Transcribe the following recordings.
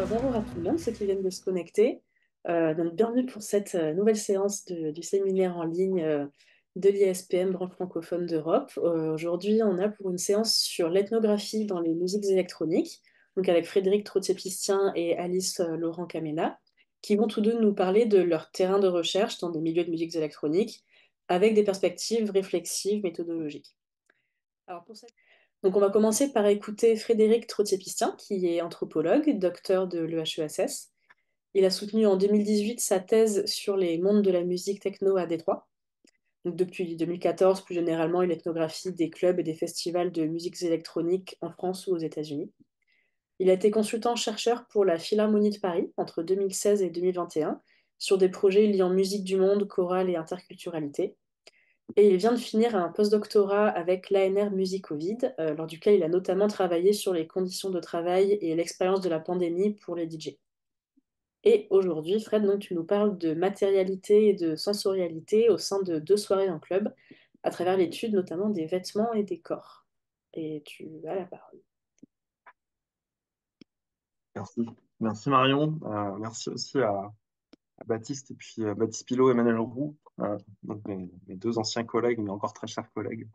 Bonjour à tout le monde, ceux qui viennent de se connecter. Donc, bienvenue pour cette nouvelle séance du séminaire en ligne de l'ISPM, branche francophone d'Europe. Aujourd'hui, on a pour une séance sur l'ethnographie dans les musiques électroniques, donc avec Frédéric Trottier-Pistien et Alice Laurent Camena, qui vont tous deux nous parler de leur terrain de recherche dans des milieux de musiques électroniques, avec des perspectives réflexives méthodologiques. Alors pour cette Donc, on va commencer par écouter Frédéric Trottier-Pistien, qui est anthropologue, docteur de l'EHESS. Il a soutenu en 2018 sa thèse sur les mondes de la musique techno à Détroit. Donc, depuis 2014, plus généralement, il ethnographie des clubs et des festivals de musique électronique en France ou aux États-Unis. Il a été consultant-chercheur pour la Philharmonie de Paris entre 2016 et 2021 sur des projets liant musique du monde, chorale et interculturalité. Et il vient de finir un postdoctorat avec l'ANR Musicovid, lors duquel il a notamment travaillé sur les conditions de travail et l'expérience de la pandémie pour les DJ. Et aujourd'hui, Fred, donc, tu nous parles de matérialité et de sensorialité au sein de deux soirées en club, à travers l'étude notamment des vêtements et des corps. Et tu as la parole. Merci. Merci Marion. Merci aussi à Baptiste et puis Baptiste Pilot et Emmanuel Roux, donc mes deux anciens collègues, mais encore très chers collègues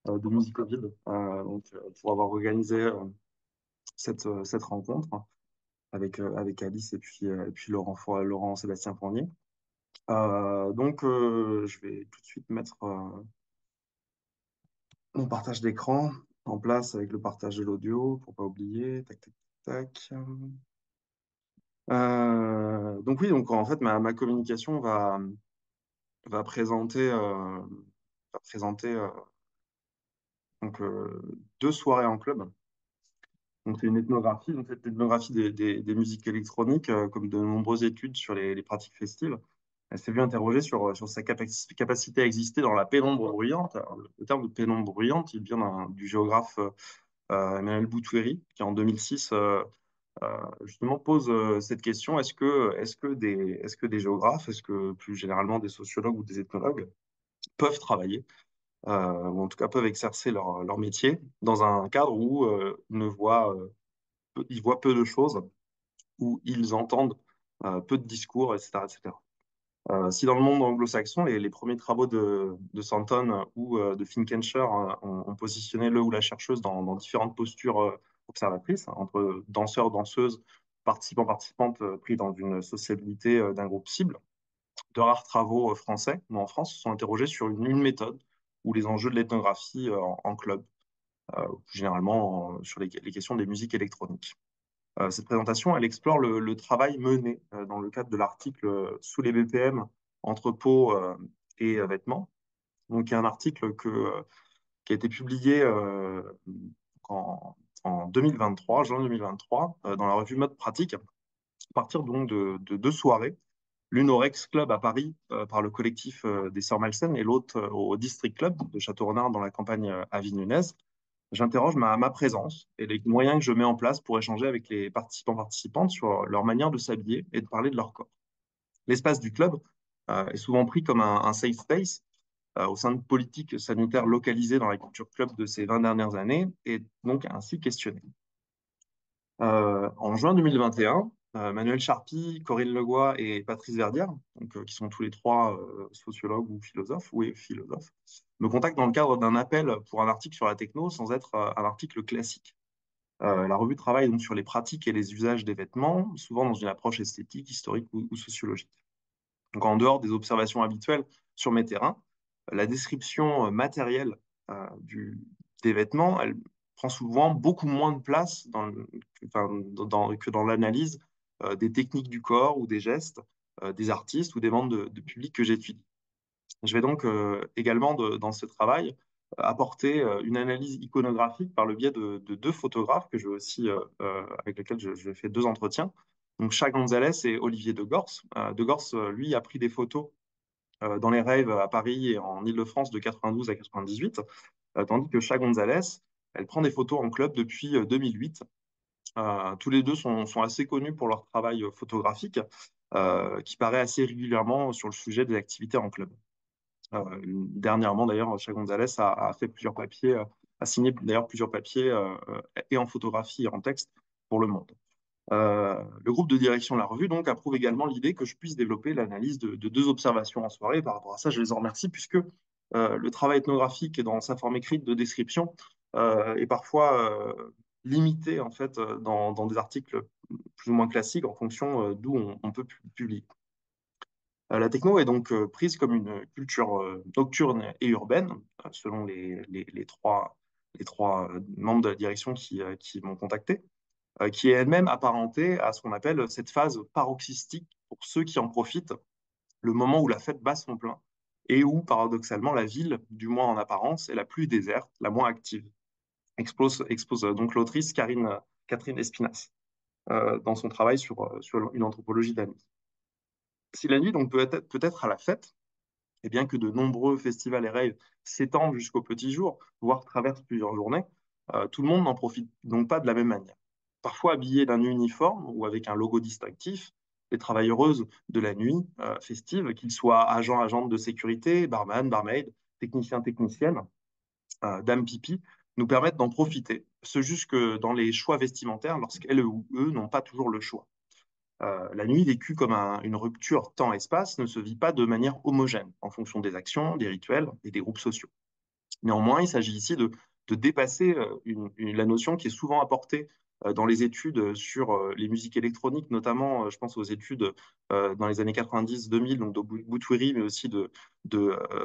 de Musicovid, pour avoir organisé cette rencontre avec Alice et puis Laurent Sébastien Fournier. Je vais tout de suite mettre mon partage d'écran en place avec le partage de l'audio pour pas oublier. Tac, tac, tac. Donc en fait, ma communication va présenter, euh, va présenter deux soirées en club. Donc, c'est une ethnographie, donc cette ethnographie des musiques électroniques, comme de nombreuses études sur les pratiques festives. Elle s'est vue interroger sur sa capacité à exister dans la pénombre bruyante. Alors, le terme de pénombre bruyante, il vient du géographe Emmanuel Boutouéry, qui en 2006 justement pose cette question, est-ce que des géographes, est-ce que plus généralement des sociologues ou des ethnologues peuvent travailler, ou en tout cas peuvent exercer leur métier dans un cadre où ils voient peu de choses, où ils entendent peu de discours, etc., etc. Si dans le monde anglo-saxon, les premiers travaux de Santon ou de Finkencher ont positionné le ou la chercheuse dans différentes postures observatrices, hein, entre danseurs, danseuses, participants, participantes pris dans une sociabilité d'un groupe cible, de rares travaux français, ou en France, se sont interrogés sur une méthode ou les enjeux de l'ethnographie en club, plus généralement sur les questions des musiques électroniques. Cette présentation, elle explore le travail mené dans le cadre de l'article Sous les BPM, entrepôt et vêtements. Donc, il y a un article qui a été publié en, en 2023, juin 2023, dans la revue Mode Pratique, à partir donc de deux soirées. L'une au Rex Club à Paris par le collectif des Sœurs Malsaines et l'autre au District Club de Château-Renard dans la campagne avignonnaise. J'interroge ma présence et les moyens que je mets en place pour échanger avec les participants participantes sur leur manière de s'habiller et de parler de leur corps. L'espace du club est souvent pris comme un safe space au sein de politiques sanitaires localisées dans la culture club de ces 20 dernières années et donc ainsi questionné. En juin 2021, Manuel Charpie, Corinne Legois et Patrice Verdière, qui sont tous les trois sociologues ou philosophes, me contactent dans le cadre d'un appel pour un article sur la techno sans être un article classique. La revue travaille donc sur les pratiques et les usages des vêtements, souvent dans une approche esthétique, historique ou sociologique. Donc en dehors des observations habituelles sur mes terrains, la description matérielle des vêtements, elle prend souvent beaucoup moins de place que dans l'analyse des techniques du corps ou des gestes des artistes ou des membres de public que j'étudie. Je vais donc également, dans ce travail, apporter une analyse iconographique par le biais de deux photographes que je aussi, avec lesquels je fais deux entretiens. Donc, Cha Gonzalez et Olivier Degors. Degors, lui, a pris des photos dans les raves à Paris et en Île-de-France de 92 à 98, tandis que Cha Gonzalez, elle prend des photos en club depuis 2008. Tous les deux sont assez connus pour leur travail photographique, qui paraît assez régulièrement sur le sujet des activités en club. Dernièrement, d'ailleurs, Cha Gonzalez a fait plusieurs papiers, a signé d'ailleurs plusieurs papiers et en photographie et en texte pour Le Monde. Le groupe de direction de la revue donc approuve également l'idée que je puisse développer l'analyse de deux observations en soirée. Par rapport à ça, je les en remercie puisque le travail ethnographique dans sa forme écrite de description est parfois limité en fait dans des articles plus ou moins classiques en fonction d'où on peut publier. La techno est donc prise comme une culture nocturne et urbaine, selon les trois membres de la direction qui m'ont contacté, qui est elle-même apparentée à ce qu'on appelle cette phase paroxystique pour ceux qui en profitent, le moment où la fête bat son plein et où, paradoxalement, la ville, du moins en apparence, est la plus déserte, la moins active. Expose donc l'autrice Catherine Espinas dans son travail sur une anthropologie de la nuit. Si la nuit donc peut être à la fête, et bien que de nombreux festivals et raves s'étendent jusqu'au petit jour, voire traversent plusieurs journées, tout le monde n'en profite donc pas de la même manière. Parfois habillés d'un uniforme ou avec un logo distinctif, les travailleuses de la nuit festive, qu'ils soient agents de sécurité, barman, barmaid, techniciens, techniciennes, dames pipi, nous permettent d'en profiter. Ce jusque dans les choix vestimentaires lorsqu'elles ou eux n'ont pas toujours le choix. La nuit vécue comme une rupture temps-espace ne se vit pas de manière homogène en fonction des actions, des rituels et des groupes sociaux. Néanmoins, il s'agit ici de dépasser la notion qui est souvent apportée dans les études sur les musiques électroniques, notamment, je pense aux études dans les années 90-2000, donc de Boutouiri, mais aussi de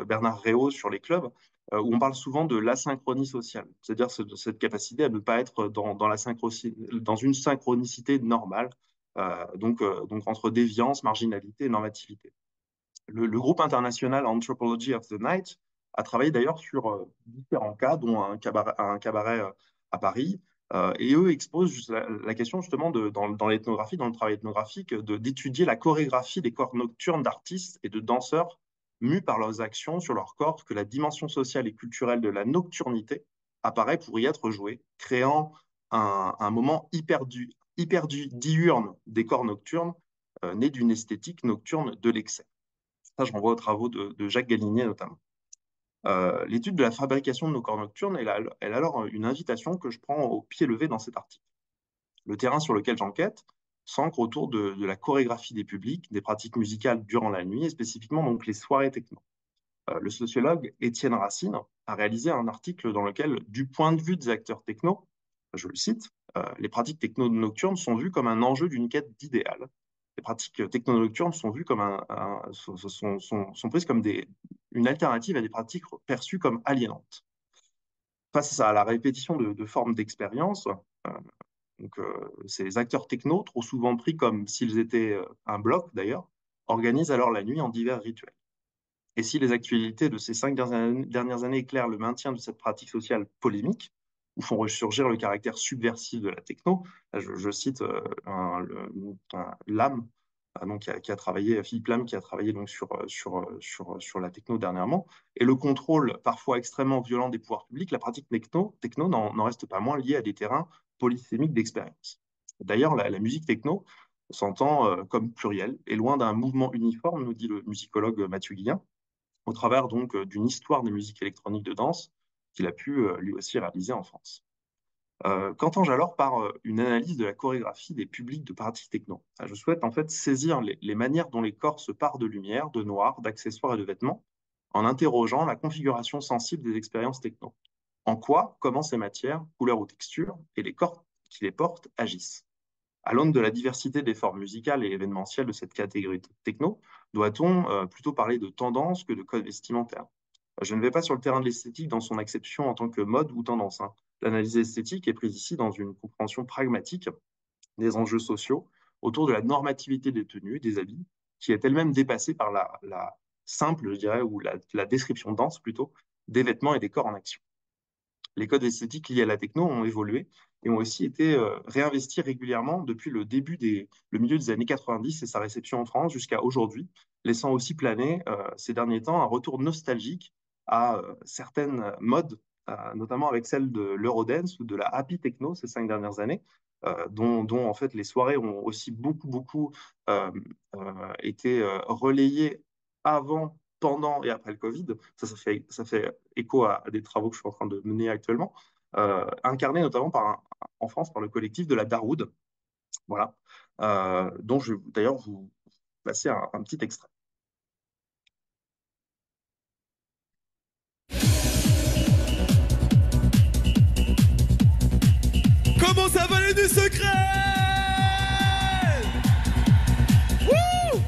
Bernard Réau sur les clubs, où on parle souvent de l'asynchronie sociale, c'est-à-dire cette capacité à ne pas être dans une synchronicité normale, donc entre déviance, marginalité et normativité. Le groupe international Anthropology of the Night a travaillé d'ailleurs sur différents cas, dont un cabaret à Paris, et eux exposent juste la question justement dans l'ethnographie, dans le travail ethnographique, d'étudier la chorégraphie des corps nocturnes d'artistes et de danseurs mus par leurs actions sur leur corps, que la dimension sociale et culturelle de la nocturnité apparaît pour y être jouée, créant un moment diurne des corps nocturnes, né d'une esthétique nocturne de l'excès. Ça, je renvoie aux travaux de Jacques Galinier notamment. L'étude de la fabrication de nos corps nocturnes est alors une invitation que je prends au pied levé dans cet article. Le terrain sur lequel j'enquête s'ancre autour de la chorégraphie des publics, des pratiques musicales durant la nuit et spécifiquement donc les soirées techno. Le sociologue Étienne Racine a réalisé un article dans lequel, du point de vue des acteurs techno, je le cite, les pratiques techno nocturnes sont vues comme un enjeu d'une quête d'idéal. Les pratiques techno nocturnes sont vues comme sont prises comme une alternative à des pratiques perçues comme aliénantes. Face à la répétition de formes d'expérience, ces acteurs techno, trop souvent pris comme s'ils étaient un bloc d'ailleurs, organisent alors la nuit en divers rituels. Et si les actualités de ces 5 dernières années éclairent le maintien de cette pratique sociale polémique, ou font ressurgir le caractère subversif de la techno, je cite Lam, donc, qui a travaillé, Philippe Lam, qui a travaillé donc, sur la techno dernièrement, et le contrôle parfois extrêmement violent des pouvoirs publics, la pratique techno n'en reste pas moins liée à des terrains polysémiques d'expérience. D'ailleurs, la musique techno s'entend comme plurielle et loin d'un mouvement uniforme, nous dit le musicologue Mathieu Guillen, au travers donc d'une histoire des musiques électroniques de danse qu'il a pu lui aussi réaliser en France. Qu'entends-je alors par une analyse de la chorégraphie des publics de pratiques techno? Je souhaite en fait saisir les manières dont les corps se parent de lumière, de noir, d'accessoires et de vêtements, en interrogeant la configuration sensible des expériences techno. En quoi, comment ces matières, couleurs ou textures, et les corps qui les portent agissent? À l'aune de la diversité des formes musicales et événementielles de cette catégorie techno, doit-on plutôt parler de tendance que de code vestimentaire? Je ne vais pas sur le terrain de l'esthétique dans son acception en tant que mode ou tendance, hein. L'analyse esthétique est prise ici dans une compréhension pragmatique des enjeux sociaux autour de la normativité des tenues, des habits, qui est elle-même dépassée par la simple, je dirais, ou la description dense plutôt, des vêtements et des corps en action. Les codes esthétiques liés à la techno ont évolué et ont aussi été réinvestis régulièrement depuis le milieu des années 90 et sa réception en France jusqu'à aujourd'hui, laissant aussi planer ces derniers temps un retour nostalgique à certaines modes, notamment avec celle de l'Eurodance ou de la happy techno ces 5 dernières années, dont en fait les soirées ont aussi beaucoup euh, été relayées avant, pendant et après le Covid. Ça fait écho à des travaux que je suis en train de mener actuellement, incarné notamment en France par le collectif de la Daroude. Voilà. dont je vais d'ailleurs vous passer un petit extrait. Comment ça va les du secret? Wouh!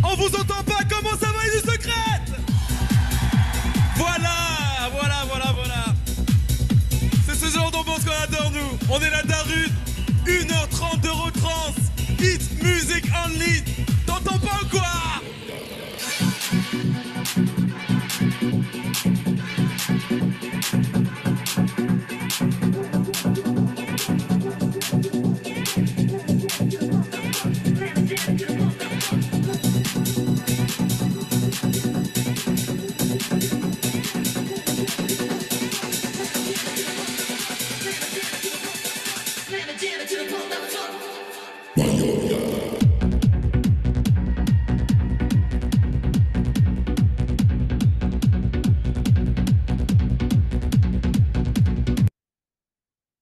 On vous entend pas, comment ça va les du secret? Voilà, voilà, voilà, voilà. C'est ce genre d'ambiance qu'on adore nous. On est la Darude, 1h30 de retrans. Hit music only. T'entends pas ou quoi?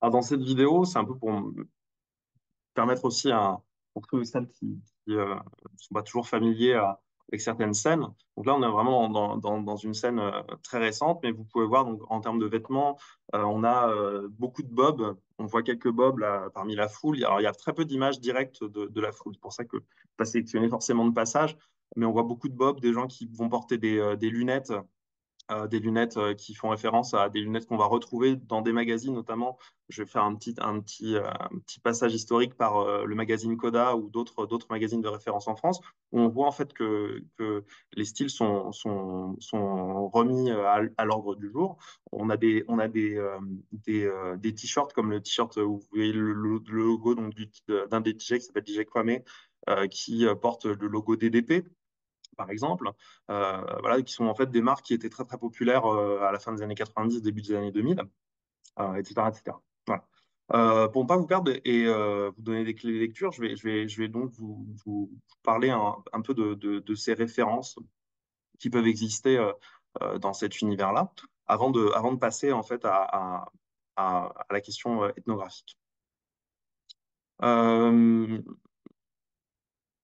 Alors, dans cette vidéo, c'est un peu pour permettre aussi pour ceux et celles qui sont pas toujours familiers avec certaines scènes. Donc là, on est vraiment dans une scène très récente, mais vous pouvez voir donc en termes de vêtements, on a beaucoup de bobs. On voit quelques bobs là, parmi la foule. Alors, il y a très peu d'images directes de la foule. C'est pour ça que je n'ai pas sélectionné forcément de passage, mais on voit beaucoup de bobs, des gens qui vont porter des lunettes qui font référence à des lunettes qu'on va retrouver dans des magazines, notamment. Je vais faire un petit passage historique par le magazine Coda ou d'autres magazines de référence en France, où on voit en fait que les styles sont remis à l'ordre du jour. On a des t-shirts comme le t-shirt où vous voyez le logo donc, d'un des DJ qui s'appelle DJ Kwame, qui porte le logo DDP par exemple, voilà, qui sont en fait des marques qui étaient très très populaires à la fin des années 90, début des années 2000, etc., etc. Voilà. Pour ne pas vous perdre et vous donner des clés de lecture, je vais donc vous parler un peu de ces références qui peuvent exister dans cet univers-là, avant de passer en fait à la question ethnographique. Euh,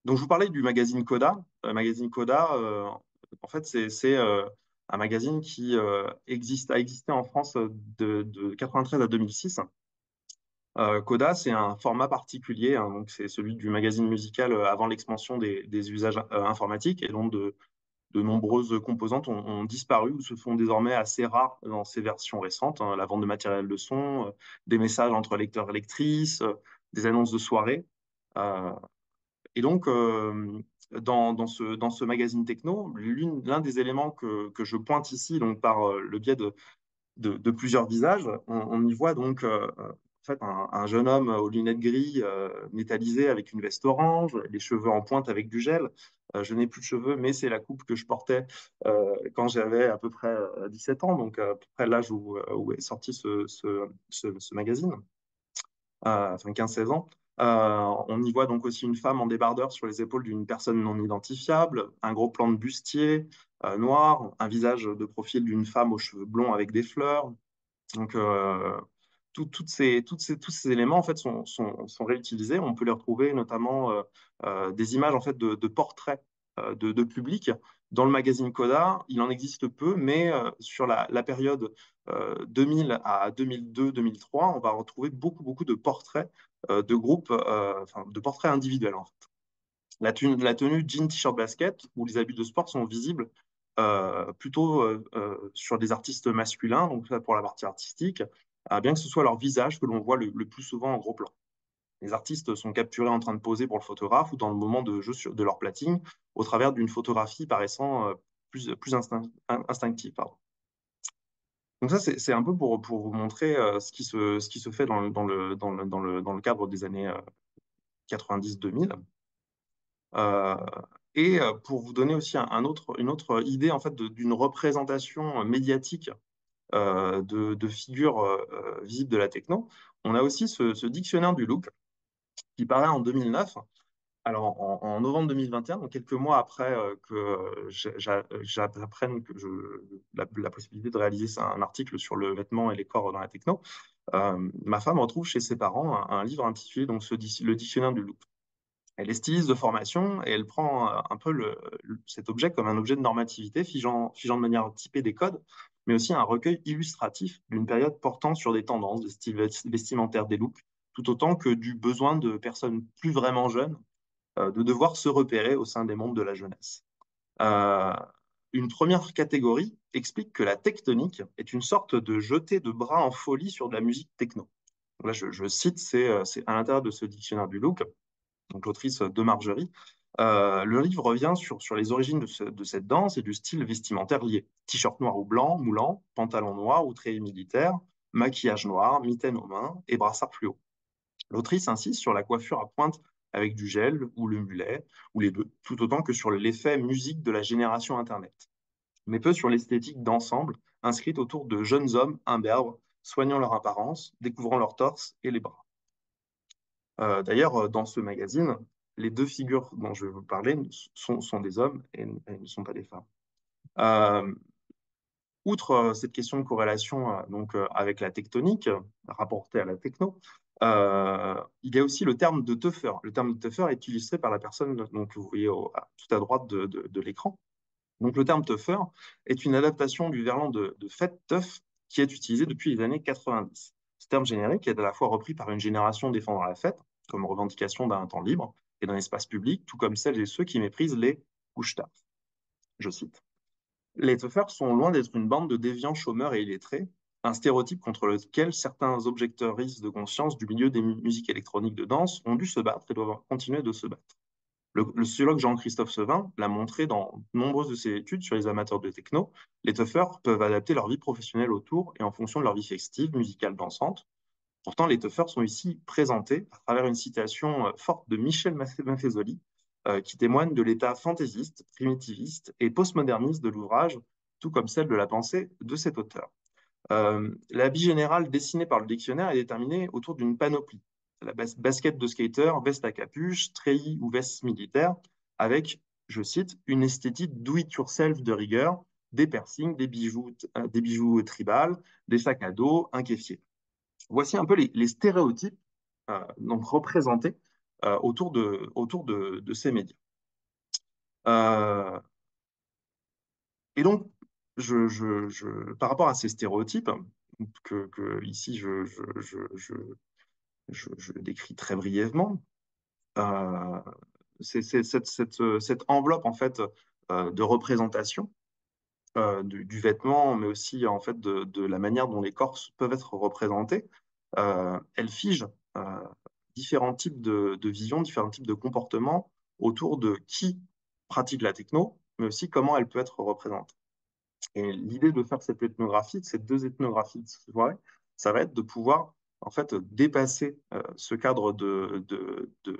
Donc, je vous parlais du magazine Coda. Magazine Coda, en fait, c'est un magazine qui a existé en France de 93 à 2006. Coda, c'est un format particulier, hein, donc c'est celui du magazine musical avant l'expansion des usages informatiques, et donc de nombreuses composantes ont disparu ou se font désormais assez rares dans ces versions récentes, hein, la vente de matériel de son, des messages entre lecteurs et lectrices, des annonces de soirées. Euh, et donc, dans ce magazine techno, l'un des éléments que je pointe ici, donc par le biais de plusieurs visages, on y voit donc en fait, un jeune homme aux lunettes gris métallisées avec une veste orange, les cheveux en pointe avec du gel. Je n'ai plus de cheveux, mais c'est la coupe que je portais quand j'avais à peu près 17 ans, donc à peu près l'âge où est sorti ce magazine, enfin 15-16 ans. On y voit donc aussi une femme en débardeur sur les épaules d'une personne non identifiable, un gros plan de bustier noir, un visage de profil d'une femme aux cheveux blonds avec des fleurs. Donc, tous ces éléments en fait sont réutilisés. On peut les retrouver notamment des images en fait de portraits de public. Dans le magazine Coda, il en existe peu, mais sur la période 2000 à 2002-2003, on va retrouver beaucoup de portraits de groupes, enfin de portraits individuels en fait. La tenue jean, t-shirt, basket ou les habits de sport sont visibles plutôt sur des artistes masculins, donc là pour la partie artistique, bien que ce soit leur visage que l'on voit le plus souvent en gros plan. Les artistes sont capturés en train de poser pour le photographe ou dans le moment de jeu de leur platine au travers d'une photographie paraissant plus instinctive. Pardon. Donc ça, c'est un peu pour vous montrer ce qui se fait dans le cadre des années 90-2000. Euh, et pour vous donner aussi une autre idée en fait d'une représentation médiatique de figures visibles de la techno, on a aussi ce dictionnaire du look qui paraît en 2009 Alors, en novembre 2021, donc quelques mois après que j'apprenne que la possibilité de réaliser un article sur le vêtement et les corps dans la techno, ma femme retrouve chez ses parents un livre intitulé donc, Le dictionnaire du look. Elle est styliste de formation et elle prend un peu cet objet comme un objet de normativité, figeant de manière typée des codes, mais aussi un recueil illustratif d'une période portant sur des tendances, des styles vestimentaires, des looks, tout autant que du besoin de personnes plus vraiment jeunes de devoir se repérer au sein des mondes de la jeunesse. Euh, une première catégorie explique que la tectonique est une sorte de jeté de bras en folie sur de la musique techno. Donc là, je cite, c'est à l'intérieur de ce dictionnaire du look, donc l'autrice de Margerie. Le livre revient sur les origines de cette danse et du style vestimentaire lié. T-shirt noir ou blanc, moulant, pantalon noir ou treillis militaire, maquillage noir, mitaine aux mains et brassard fluo. L'autrice insiste sur la coiffure à pointe avec du gel ou le mulet, ou les deux, tout autant que sur l'effet musique de la génération Internet, mais peu sur l'esthétique d'ensemble, inscrite autour de jeunes hommes imberbes, soignant leur apparence, découvrant leur torse et les bras. D'ailleurs, dans ce magazine, les deux figures dont je vais vous parler sont des hommes et ne sont pas des femmes. Euh, Outre cette question de corrélation avec la tectonique, rapportée à la techno, il y a aussi le terme de teufeur. Le terme de teufeur est illustré par la personne donc, que vous voyez tout à droite de l'écran. Donc, le terme teufeur est une adaptation du verlan de fête teuf qui est utilisé depuis les années 90. Ce terme générique est à la fois repris par une génération défendant la fête, comme revendication d'un temps libre et d'un espace public, tout comme celles et ceux qui méprisent les couches-tard. Je cite. Les teufeurs sont loin d'être une bande de déviants chômeurs et illettrés, un stéréotype contre lequel certains objecteuristes de conscience du milieu des musiques électroniques de danse ont dû se battre et doivent continuer de se battre. Le sociologue Jean-Christophe Sevin l'a montré dans nombreuses de ses études sur les amateurs de techno, les teufeurs peuvent adapter leur vie professionnelle autour et en fonction de leur vie festive, musicale, dansante. Pourtant, les teufeurs sont ici présentés à travers une citation forte de Michel Maffezoli, qui témoigne de l'état fantaisiste, primitiviste et postmoderniste de l'ouvrage, tout comme celle de la pensée de cet auteur. L'habit général dessiné par le dictionnaire est déterminé autour d'une panoplie. La basket de skater, veste à capuche, treillis ou veste militaire, avec, je cite, une esthétique do-it-yourself de rigueur, des piercings, des bijoux tribales, des sacs à dos, un kéfier. Voici un peu les stéréotypes donc représentés autour de ces médias. Et donc, par rapport à ces stéréotypes, que ici je décris très brièvement, c'est cette enveloppe en fait de représentation du vêtement, mais aussi en fait de la manière dont les corps peuvent être représentés. Elle fige euh, différents types de visions, différents types de comportements autour de qui pratique la techno, mais aussi comment elle peut être représentée. Et l'idée de faire cette ethnographie, ces deux ethnographies de soirée, ça va être de pouvoir en fait dépasser ce cadre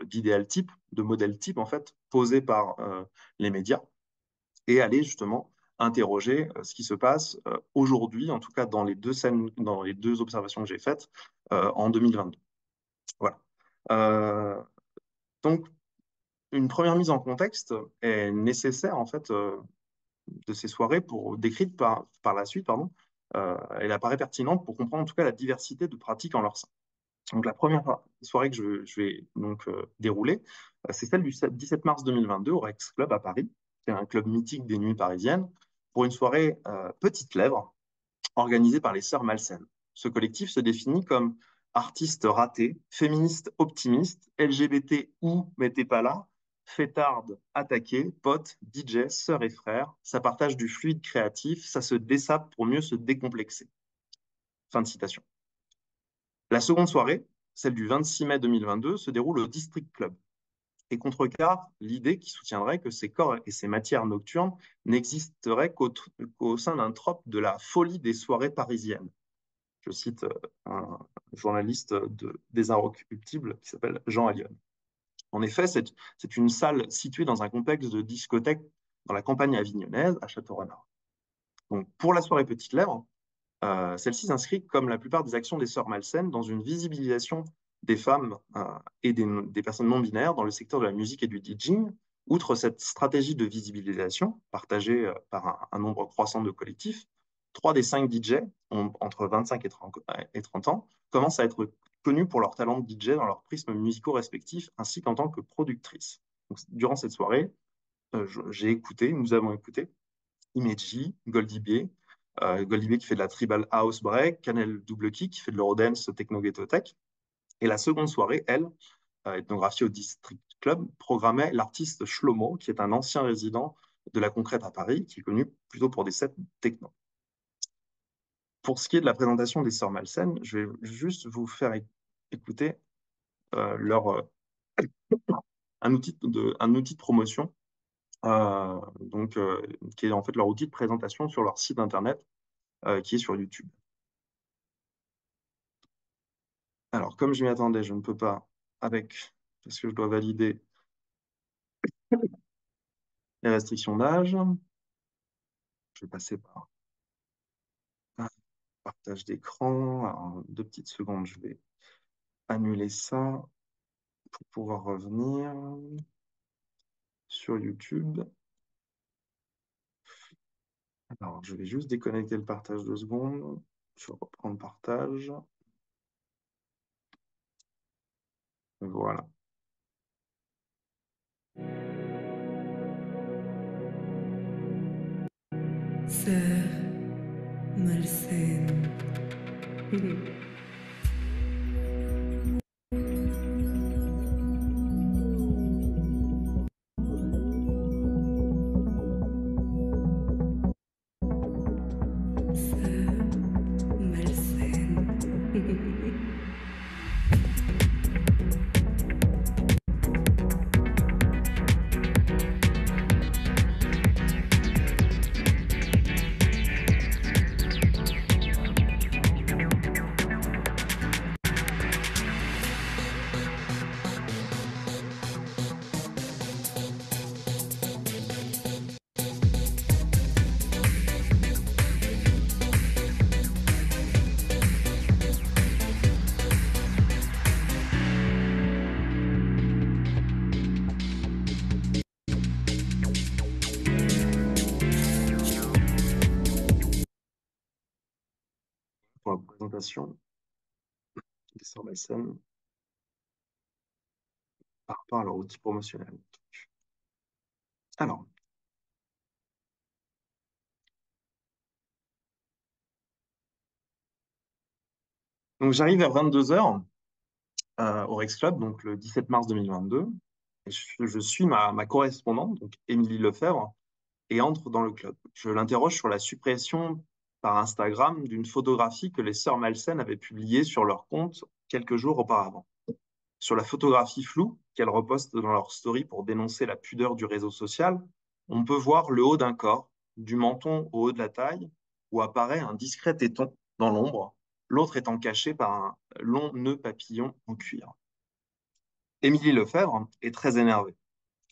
d'idéal type, de modèle type en fait posé par les médias et aller justement interroger ce qui se passe aujourd'hui, en tout cas dans les deux scènes, dans les deux observations que j'ai faites en 2022. Voilà. Donc, une première mise en contexte est nécessaire en fait de ces soirées pour décrites par la suite, pardon. Elle apparaît pertinente pour comprendre en tout cas la diversité de pratiques en leur sein. Donc la première soirée que je vais donc dérouler, c'est celle du 17 mars 2022 au Rex Club à Paris, qui est un club mythique des nuits parisiennes, pour une soirée Petites Lèvres, organisée par les Sœurs Malsaines. Ce collectif se définit comme artiste raté, féministe optimiste, LGBT ou mettez pas là, fêtarde attaquée, pote, DJ, sœurs et frères, ça partage du fluide créatif, ça se dessape pour mieux se décomplexer. Fin de citation. La seconde soirée, celle du 26 mai 2022, se déroule au District Club et contrecarre l'idée qui soutiendrait que ces corps et ces matières nocturnes n'existeraient qu'au sein d'un trope de la folie des soirées parisiennes. Je cite un journaliste des Inrecuptibles qui s'appelle Jean Allione. En effet, c'est une salle située dans un complexe de discothèque dans la campagne avignonnaise, à Château-Renard. Donc, pour la soirée Petite Lèvres, celle-ci s'inscrit, comme la plupart des actions des Sœurs Malsaines, dans une visibilisation des femmes et des personnes non binaires dans le secteur de la musique et du DJing. Outre cette stratégie de visibilisation partagée par un nombre croissant de collectifs, 3 des 5 DJ ont entre 25 et 30 ans commencent à être connus pour leur talent de DJ dans leurs prismes musicaux respectifs, ainsi qu'en tant que productrices. Donc, durant cette soirée, nous avons écouté Imeji, Goldie B, Goldie B qui fait de la tribal house break, Canel Double Key qui fait de l'eurodance techno ghetto tech. Et la seconde soirée, elle, ethnographiée au District Club, programmait l'artiste Shlomo, qui est un ancien résident de la Concrète à Paris, qui est connu plutôt pour des sets techno. Pour ce qui est de la présentation des Sœurs Malsaines, je vais juste vous faire écouter un outil de promotion, qui est en fait leur outil de présentation sur leur site internet, qui est sur YouTube. Alors, comme je m'y attendais, je ne peux pas parce que je dois valider les restrictions d'âge. Je vais passer par partage d'écran. Alors, 2 petites secondes, je vais annuler ça pour pouvoir revenir sur YouTube. Alors, je vais juste déconnecter le partage 2 secondes. Je vais reprendre le partage. Voilà. Sœurs malsaines. Sœurs malsaines. Pour la présentation des Sœurs Malsaines par rapport à leur outil promotionnel. Alors, donc j'arrive vers 22h au Rex Club, donc le 17 mars 2022. Et je suis ma correspondante, donc Émilie Lefebvre, et entre dans le club. Je l'interroge sur la suppression par Instagram d'une photographie que les Sœurs Malsaines avaient publiée sur leur compte quelques jours auparavant. Sur la photographie floue qu'elles repostent dans leur story pour dénoncer la pudeur du réseau social, on peut voir le haut d'un corps, du menton au haut de la taille, où apparaît un discret téton dans l'ombre, l'autre étant caché par un long nœud papillon en cuir. Émilie Lefebvre est très énervée.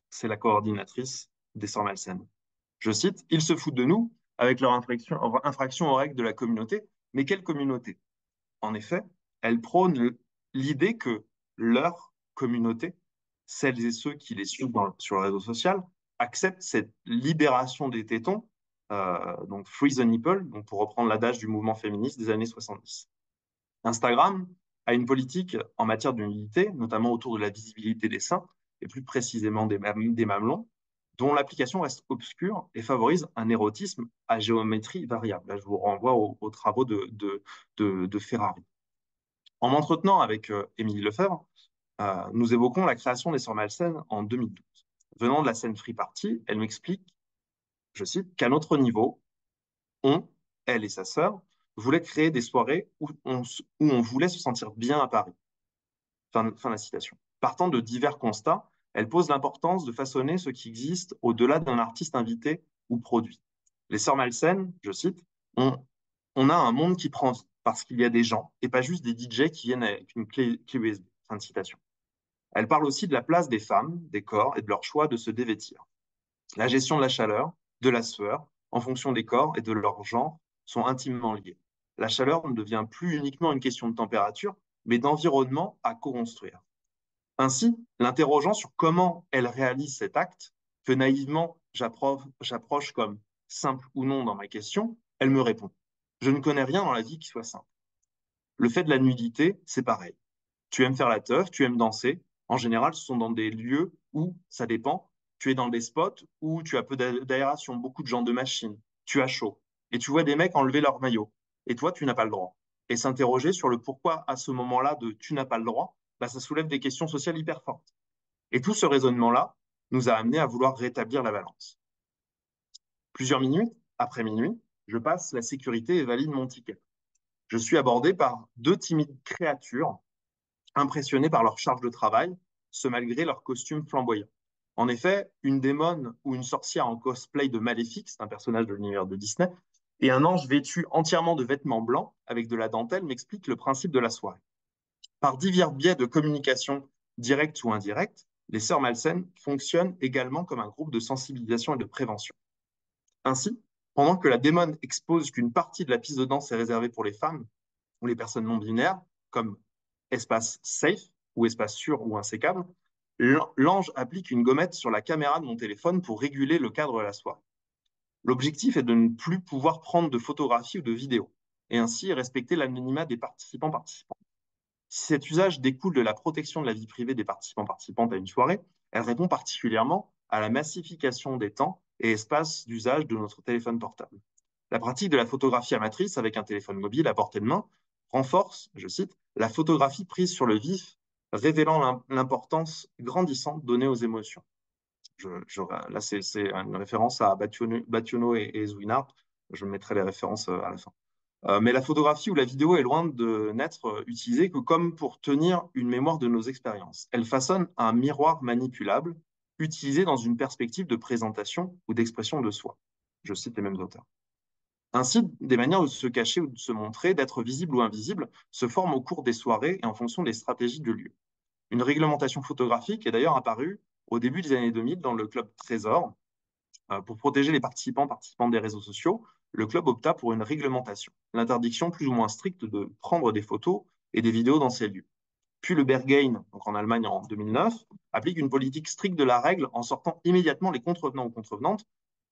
C'est la coordinatrice des Sœurs Malsaines. Je cite, « Ils se foutent de nous avec leur infraction aux règles de la communauté. Mais quelle communauté ?» En effet, elle prône l'idée que leur communauté, celles et ceux qui les suivent sur le réseau social, acceptent cette libération des tétons, donc free the nipple, donc pour reprendre l'adage du mouvement féministe des années 70. Instagram a une politique en matière de nudité, notamment autour de la visibilité des seins, et plus précisément des mamelons, dont l'application reste obscure et favorise un érotisme à géométrie variable. Là, je vous renvoie aux travaux de Ferrari. En m'entretenant avec Émilie Lefebvre, nous évoquons la création des Sœurs Malsaines en 2012. Venant de la scène Free Party, elle m'explique, je cite, qu'à notre niveau, elle et sa sœur, voulaient créer des soirées où on voulait se sentir bien à Paris. Fin de la citation. Partant de divers constats, elle pose l'importance de façonner ce qui existe au-delà d'un artiste invité ou produit. Les Sœurs Malsaines, je cite, on a un monde qui prend vie parce qu'il y a des gens et pas juste des DJ qui viennent avec une clé USB. Fin de citation. Elle parle aussi de la place des femmes, des corps et de leur choix de se dévêtir. La gestion de la chaleur, de la sueur, en fonction des corps et de leur genre, sont intimement liées. La chaleur ne devient plus uniquement une question de température, mais d'environnement à co-construire. Ainsi, l'interrogeant sur comment elle réalise cet acte, que naïvement j'approche comme simple ou non dans ma question, elle me répond: je ne connais rien dans la vie qui soit simple. Le fait de la nudité, c'est pareil. Tu aimes faire la teuf, tu aimes danser. En général, ce sont dans des lieux où, ça dépend, tu es dans des spots où tu as peu d'aération, beaucoup de gens de machine, tu as chaud. Et tu vois des mecs enlever leur maillot. Et toi, tu n'as pas le droit. Et s'interroger sur le pourquoi à ce moment-là de tu n'as pas le droit, bah, ça soulève des questions sociales hyper fortes. Et tout ce raisonnement-là nous a amené à vouloir rétablir la balance. Plusieurs minutes après minuit, je passe la sécurité et valide mon ticket. Je suis abordé par deux timides créatures impressionnés par leur charge de travail, ce malgré leur costume flamboyant. En effet, une démone ou une sorcière en cosplay de Maléfique, c'est un personnage de l'univers de Disney, et un ange vêtu entièrement de vêtements blancs avec de la dentelle m'expliquent le principe de la soirée. Par divers biais de communication directe ou indirecte, les sœurs malsaines fonctionnent également comme un groupe de sensibilisation et de prévention. Ainsi, pendant que la démone expose qu'une partie de la piste de danse est réservée pour les femmes ou les personnes non binaires, comme espace safe ou espace sûr ou insécable, l'ange applique une gommette sur la caméra de mon téléphone pour réguler le cadre de la soirée. L'objectif est de ne plus pouvoir prendre de photographies ou de vidéos, et ainsi respecter l'anonymat des participants. Si cet usage découle de la protection de la vie privée des participantes à une soirée, elle répond particulièrement à la massification des temps et espaces d'usage de notre téléphone portable. La pratique de la photographie amatrice avec un téléphone mobile à portée de main renforce, je cite, la photographie prise sur le vif, révélant l'importance grandissante donnée aux émotions. Là, c'est une référence à Bationo et Zouinard. Je mettrai les références à la fin. Mais la photographie ou la vidéo est loin de n'être utilisée que comme pour tenir une mémoire de nos expériences. Elle façonne un miroir manipulable, utilisé dans une perspective de présentation ou d'expression de soi. Je cite les mêmes auteurs. Ainsi, des manières de se cacher ou de se montrer, d'être visible ou invisible, se forment au cours des soirées et en fonction des stratégies du lieu. Une réglementation photographique est d'ailleurs apparue au début des années 2000 dans le club Trésor. Pour protéger les participants des réseaux sociaux, le club opta pour une réglementation, l'interdiction plus ou moins stricte de prendre des photos et des vidéos dans ces lieux. Puis le Berghain, donc en Allemagne en 2009, applique une politique stricte de la règle en sortant immédiatement les contrevenants ou contrevenantes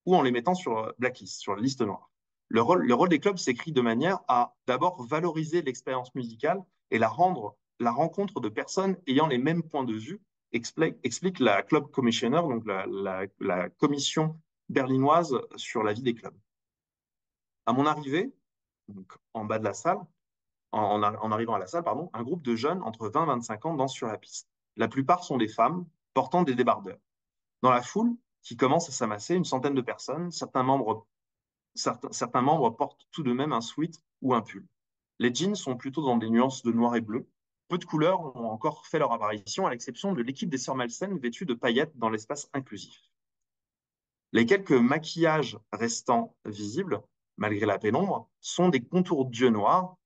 ou en les mettant sur blacklist, sur la liste noire. Le rôle des clubs s'écrit de manière à d'abord valoriser l'expérience musicale et la rencontre de personnes ayant les mêmes points de vue, explique la Club Commissioner, donc la commission berlinoise sur la vie des clubs. À mon arrivée, donc en bas de la salle, en arrivant à la salle, pardon, un groupe de jeunes entre 20 et 25 ans danse sur la piste. La plupart sont des femmes portant des débardeurs. Dans la foule, qui commence à s'amasser, une centaine de personnes, certains membres portent tout de même un sweat ou un pull. Les jeans sont plutôt dans des nuances de noir et bleu. Peu de couleurs ont encore fait leur apparition, à l'exception de l'équipe des sœurs malsaines vêtues de paillettes dans l'espace inclusif. Les quelques maquillages restants visibles, malgré la pénombre, sont des contours d'yeux noirs.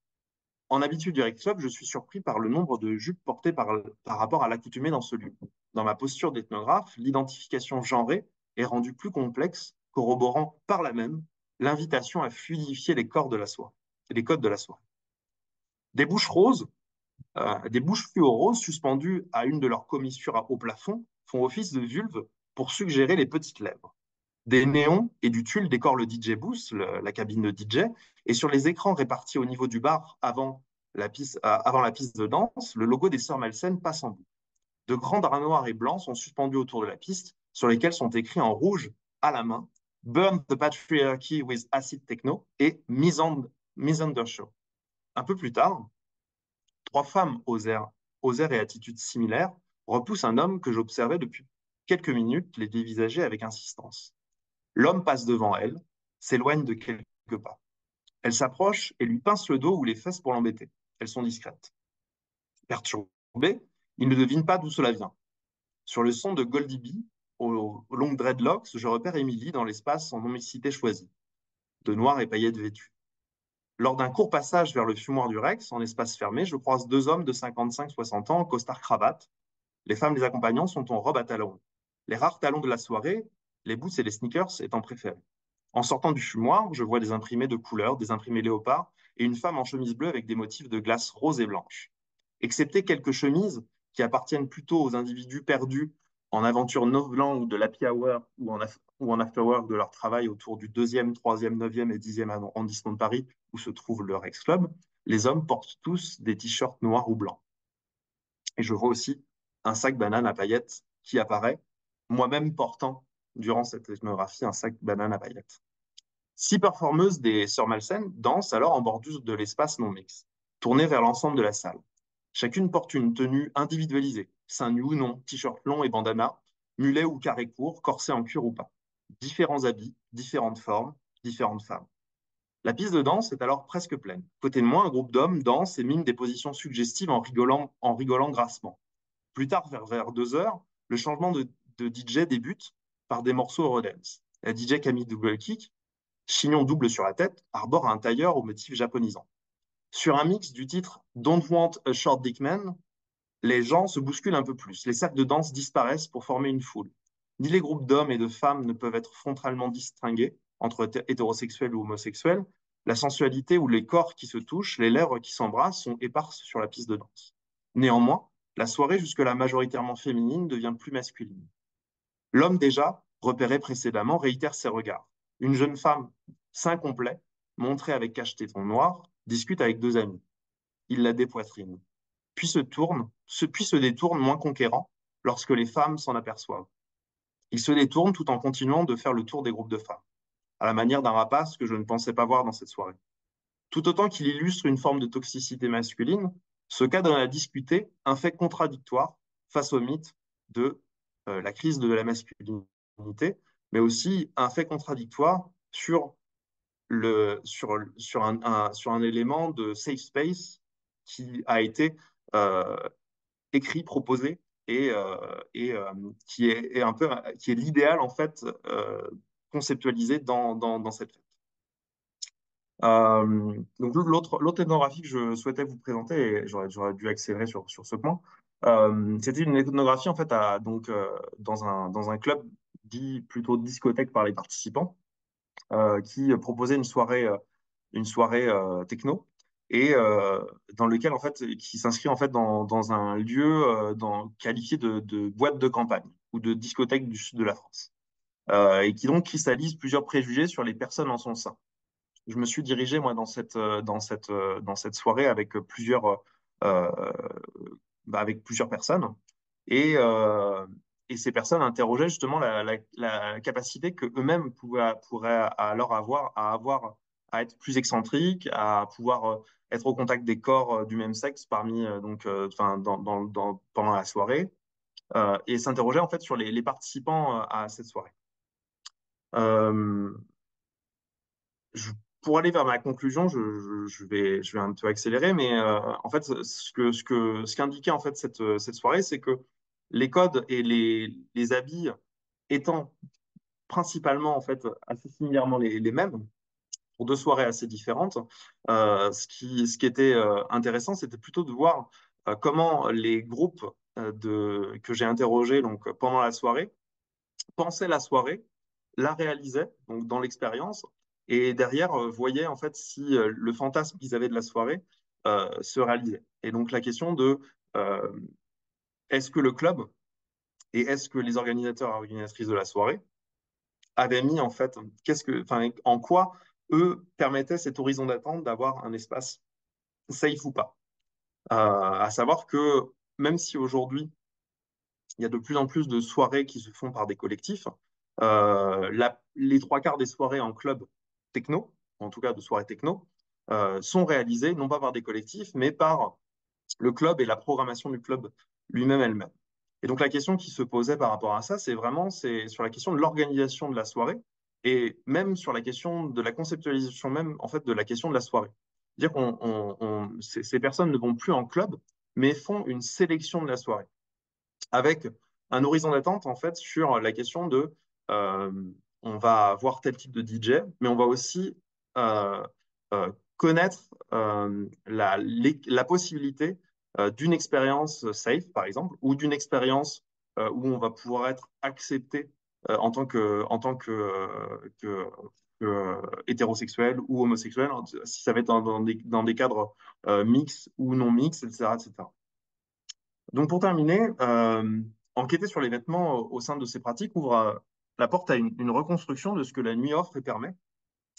En habitude du Rec Club, je suis surpris par le nombre de jupes portées par rapport à l'accoutumée dans ce lieu. Dans ma posture d'ethnographe, l'identification genrée est rendue plus complexe, corroborant par là même l'invitation à fluidifier les codes de la soirée. Des bouches roses, des bouches fluo-roses suspendues à une de leurs commissures au plafond font office de vulve pour suggérer les petites lèvres. Des néons et du tulle décorent le DJ booth, la cabine de DJ, et sur les écrans répartis au niveau du bar avant la piste de danse, le logo des Sœurs Malsaines passe en bout. De grands draps noirs et blancs sont suspendus autour de la piste, sur lesquels sont écrits en rouge à la main Burn the Patriarchy with Acid Techno et Misander Show. Un peu plus tard, trois femmes aux airs et attitudes similaires repoussent un homme que j'observais depuis quelques minutes les dévisager avec insistance. L'homme passe devant elle, s'éloigne de quelques pas. Elle s'approche et lui pince le dos ou les fesses pour l'embêter. Elles sont discrètes. Perturbé, il ne devine pas d'où cela vient. Sur le son de Goldie B, aux longues dreadlocks, je repère Émilie dans l'espace en non-mixité choisi, de noir et paillettes vêtues. Lors d'un court passage vers le fumoir du Rex, en espace fermé, je croise deux hommes de 55-60 ans en costard-cravate. Les femmes les accompagnant sont en robe à talons. Les rares talons de la soirée, les boots et les sneakers étant préférés. En sortant du fumoir, je vois des imprimés de couleurs, des imprimés léopards et une femme en chemise bleue avec des motifs de glace rose et blanche. excepté quelques chemises qui appartiennent plutôt aux individus perdus en aventure novlangue ou de l'happy hour ou en after work de leur travail autour du 2e, 3e, 9e et 10e arrondissement de Paris où se trouve leur ex-club, les hommes portent tous des t-shirts noirs ou blancs. Et je vois aussi un sac banane à paillettes qui apparaît, moi-même portant durant cette ethnographie un sac banane à paillettes. 6 performeuses des Sœurs Malsaines dansent alors en bordure de l'espace non mix, tournées vers l'ensemble de la salle. Chacune porte une tenue individualisée, seins nus ou non, t-shirt long et bandana, mulet ou carré court, corset en cuir ou pas. Différents habits, différentes formes, différentes femmes. La piste de danse est alors presque pleine. Côté de moi, un groupe d'hommes danse et mime des positions suggestives en rigolant grassement. Plus tard, vers 2 heures, le changement de DJ débute par des morceaux Eurodance. La DJ Camille Double Kick, chignon double sur la tête, arbore un tailleur au motif japonisant. Sur un mix du titre Don't Want a Short Dick Man, les gens se bousculent un peu plus. Les cercles de danse disparaissent pour former une foule. Ni les groupes d'hommes et de femmes ne peuvent être frontalement distingués entre hétérosexuels ou homosexuels. La sensualité ou les corps qui se touchent, les lèvres qui s'embrassent sont éparses sur la piste de danse. Néanmoins, la soirée jusque-là majoritairement féminine devient plus masculine. L'homme déjà, repéré précédemment, réitère ses regards. Une jeune femme, sein complet, montrée avec cache-téton noir, discute avec 2 amis. Il la dépoitrine, puis se détourne moins conquérant lorsque les femmes s'en aperçoivent. Il se détourne tout en continuant de faire le tour des groupes de femmes, à la manière d'un rapace que je ne pensais pas voir dans cette soirée. Tout autant qu'il illustre une forme de toxicité masculine, ce cas donne à discuter un fait contradictoire face au mythe de la crise de la masculinité, mais aussi un fait contradictoire sur un élément de safe space qui a été euh, écrit, proposé et qui est l'idéal en fait conceptualisé dans cette fête. Donc l'autre ethnographie que je souhaitais vous présenter, et j'aurais dû accélérer sur ce point, c'était une ethnographie en fait dans un club dit plutôt discothèque par les participants, qui proposait une soirée techno et dans lequel en fait qui s'inscrit en fait dans un lieu qualifié de boîte de campagne ou de discothèque du sud de la France, et qui donc cristallise plusieurs préjugés sur les personnes en son sein. Je me suis dirigé moi dans cette soirée euh, avec plusieurs personnes et et ces personnes interrogeaient justement la capacité que eux-mêmes pourraient alors à être plus excentriques, à pouvoir être au contact des corps du même sexe enfin, pendant la soirée, et s'interrogeaient en fait sur les participants à cette soirée. Euh, je- pour aller vers ma conclusion, je vais un peu accélérer, mais en fait, ce qu'indiquait en fait cette soirée, c'est que les codes et les habits étant principalement en fait assez similairement les mêmes pour 2 soirées assez différentes, ce qui était intéressant, c'était plutôt de voir comment les groupes que j'ai interrogés donc pendant la soirée pensaient la soirée, la réalisaient donc dans l'expérience et derrière voyaient en fait si le fantasme qu'ils avaient de la soirée se réalisait. Et donc la question de euh, est-ce que le club et est-ce que les organisateurs et organisatrices de la soirée avaient mis en fait, enfin, en quoi eux permettaient cet horizon d'attente d'avoir un espace safe ou pas. À savoir que même si aujourd'hui il y a de plus en plus de soirées qui se font par des collectifs, les 3 quarts des soirées en club techno, en tout cas de soirées techno, sont réalisées non pas par des collectifs, mais par le club et la programmation du club lui-même elle-même. Et donc la question qui se posait par rapport à ça, c'est sur la question de l'organisation de la soirée et même sur la question de la conceptualisation même en fait de la question de la soirée. C'est-à-dire ces personnes ne vont plus en club, mais font une sélection de la soirée avec un horizon d'attente en fait sur la question de euh, on va avoir tel type de DJ, mais on va aussi euh, connaître la possibilité d'une expérience safe, par exemple, ou d'une expérience où on va pouvoir être accepté en tant que hétérosexuel ou homosexuel, si ça va être dans des cadres mix ou non mix, etc., etc. Donc pour terminer, enquêter sur les vêtements au sein de ces pratiques ouvre la porte à une reconstruction de ce que la nuit offre et permet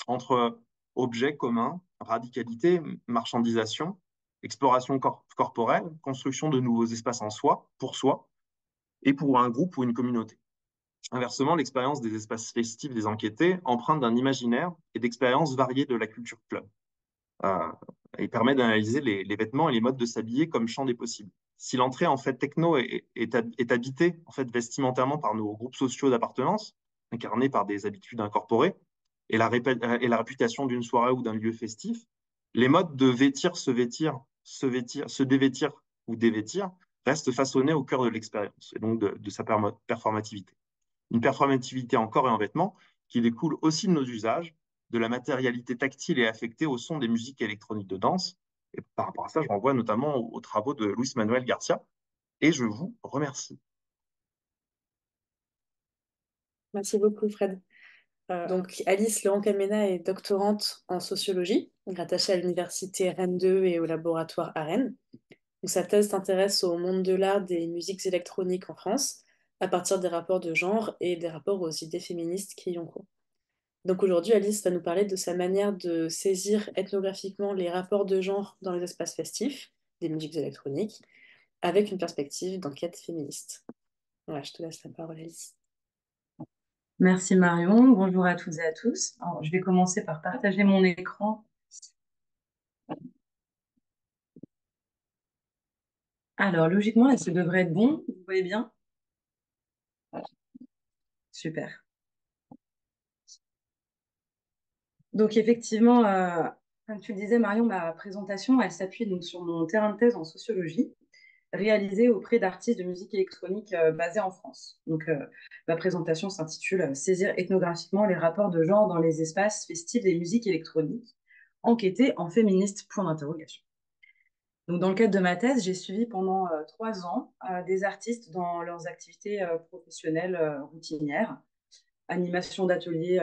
entre objets communs, radicalité, marchandisation, exploration corporelle, construction de nouveaux espaces en soi, et pour un groupe ou une communauté. Inversement, l'expérience des espaces festifs des enquêtés emprunte d'un imaginaire et d'expériences variées de la culture club. Euh, et permet d'analyser les vêtements et les modes de s'habiller comme champ des possibles. Si l'entrée en fait techno est habitée en fait vestimentairement par nos groupes sociaux d'appartenance, incarnés par des habitudes incorporées, et la réputation d'une soirée ou d'un lieu festif, les modes de vêtir, se dévêtir ou dévêtir restent façonnés au cœur de l'expérience et donc de sa performativité. Une performativité en corps et en vêtements qui découle aussi de nos usages, de la matérialité tactile et affectée au son des musiques électroniques de danse. Et par rapport à ça, je renvoie notamment aux travaux de Luis Manuel Garcia. Et je vous remercie. Merci beaucoup, Fred. Donc, Alice Leon-Camena est doctorante en sociologie, rattachée à l'université Rennes 2 et au laboratoire à Rennes. Donc, sa thèse s'intéresse au monde de l'art des musiques électroniques en France, à partir des rapports de genre et des rapports aux idées féministes qui y ont cours. Donc aujourd'hui, Alice va nous parler de sa manière de saisir ethnographiquement les rapports de genre dans les espaces festifs des musiques électroniques, avec une perspective d'enquête féministe. Voilà, je te laisse la parole, Alice. Merci Marion, bonjour à toutes et à tous. Alors, je vais commencer par partager mon écran. Alors logiquement, là, ça devrait être bon, vous voyez bien? Super. Donc effectivement, comme tu le disais Marion, ma présentation, elle s'appuie donc sur mon terrain de thèse en sociologie, réalisé auprès d'artistes de musique électronique basés en France. Donc ma présentation s'intitule Saisir ethnographiquement les rapports de genre dans les espaces festifs des musiques électroniques, enquêter en féministe, point d'interrogation. Donc, dans le cadre de ma thèse, j'ai suivi pendant 3 ans des artistes dans leurs activités professionnelles routinières, animation d'ateliers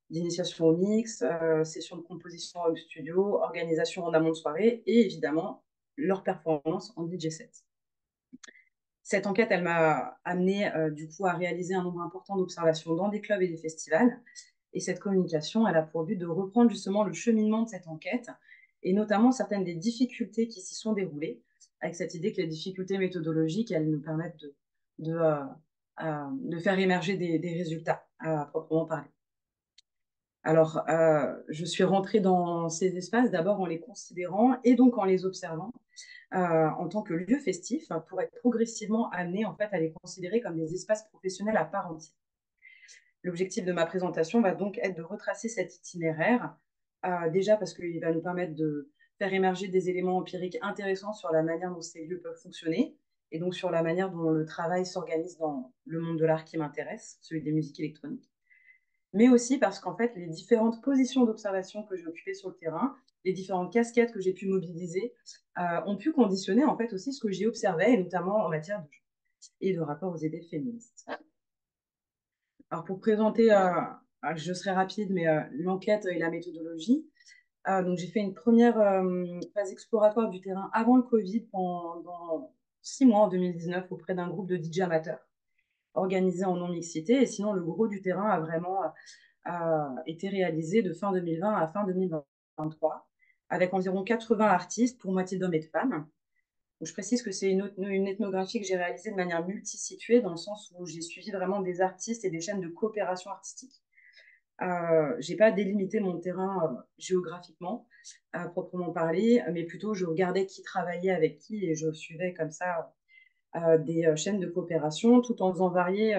d'initiation au mix, sessions de composition home studio, organisation en amont de soirée et évidemment leur performance en DJ set. Cette enquête, elle m'a amené du coup à réaliser un nombre important d'observations dans des clubs et des festivals. Et cette communication, elle a pour but de reprendre justement le cheminement de cette enquête et notamment certaines des difficultés qui s'y sont déroulées, avec cette idée que les difficultés méthodologiques, elles nous permettent de faire émerger des résultats à proprement parler. Alors, je suis rentrée dans ces espaces d'abord en les considérant et donc en les observant en tant que lieu festif pour être progressivement amené en fait, à les considérer comme des espaces professionnels à part entière. L'objectif de ma présentation va donc être de retracer cet itinéraire, déjà parce qu'il va nous permettre de faire émerger des éléments empiriques intéressants sur la manière dont ces lieux peuvent fonctionner et donc sur la manière dont le travail s'organise dans le monde de l'art qui m'intéresse, celui des musiques électroniques. Mais aussi parce qu'en fait, les différentes positions d'observation que j'ai occupées sur le terrain, les différentes casquettes que j'ai pu mobiliser, ont pu conditionner en fait aussi ce que j'ai observé, et notamment en matière de genre et de rapport aux idées féministes. Alors pour présenter, je serai rapide, mais l'enquête et la méthodologie. Donc j'ai fait une première phase exploratoire du terrain avant le Covid pendant 6 mois en 2019 auprès d'un groupe de DJ amateurs organisé en non-mixité. Et sinon, le gros du terrain a vraiment été réalisé de fin 2020 à fin 2023 avec environ 80 artistes pour moitié d'hommes et de femmes. Donc, je précise que c'est une ethnographie que j'ai réalisée de manière multisituée, dans le sens où j'ai suivi vraiment des artistes et des chaînes de coopération artistique. Je n'ai pas délimité mon terrain géographiquement, à proprement parler, mais plutôt je regardais qui travaillait avec qui et je suivais comme ça des chaînes de coopération, tout en faisant varier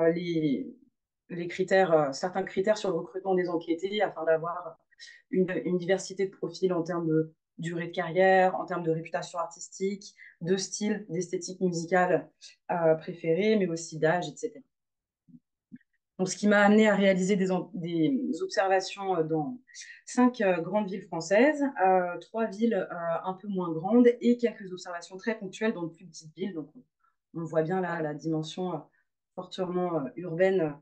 les critères, certains critères sur le recrutement des enquêtés afin d'avoir une diversité de profils en termes de durée de carrière, en termes de réputation artistique, de style, d'esthétique musicale préférée, mais aussi d'âge, etc. Donc, ce qui m'a amené à réaliser des observations dans 5 grandes villes françaises, 3 villes un peu moins grandes et quelques observations très ponctuelles dans de plus petites villes. Donc, on voit bien là la dimension fortement urbaine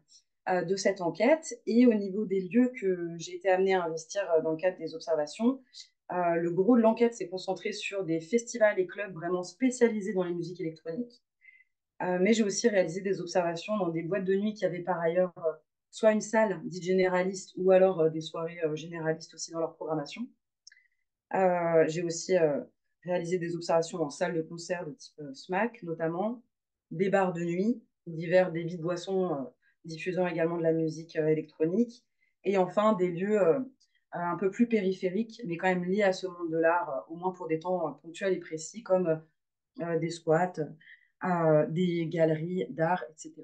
de cette enquête. Et au niveau des lieux que j'ai été amenée à investir dans le cadre des observations, Le gros de l'enquête s'est concentré sur des festivals et clubs vraiment spécialisés dans les musiques électroniques. Mais j'ai aussi réalisé des observations dans des boîtes de nuit qui avaient par ailleurs soit une salle dite généraliste ou alors des soirées généralistes aussi dans leur programmation. J'ai aussi réalisé des observations en salle de concert de type SMAC notamment, des bars de nuit, divers débits de boissons diffusant également de la musique électronique, et enfin des lieux un peu plus périphériques, mais quand même liés à ce monde de l'art, au moins pour des temps ponctuels et précis, comme des squats, des galeries d'art, etc.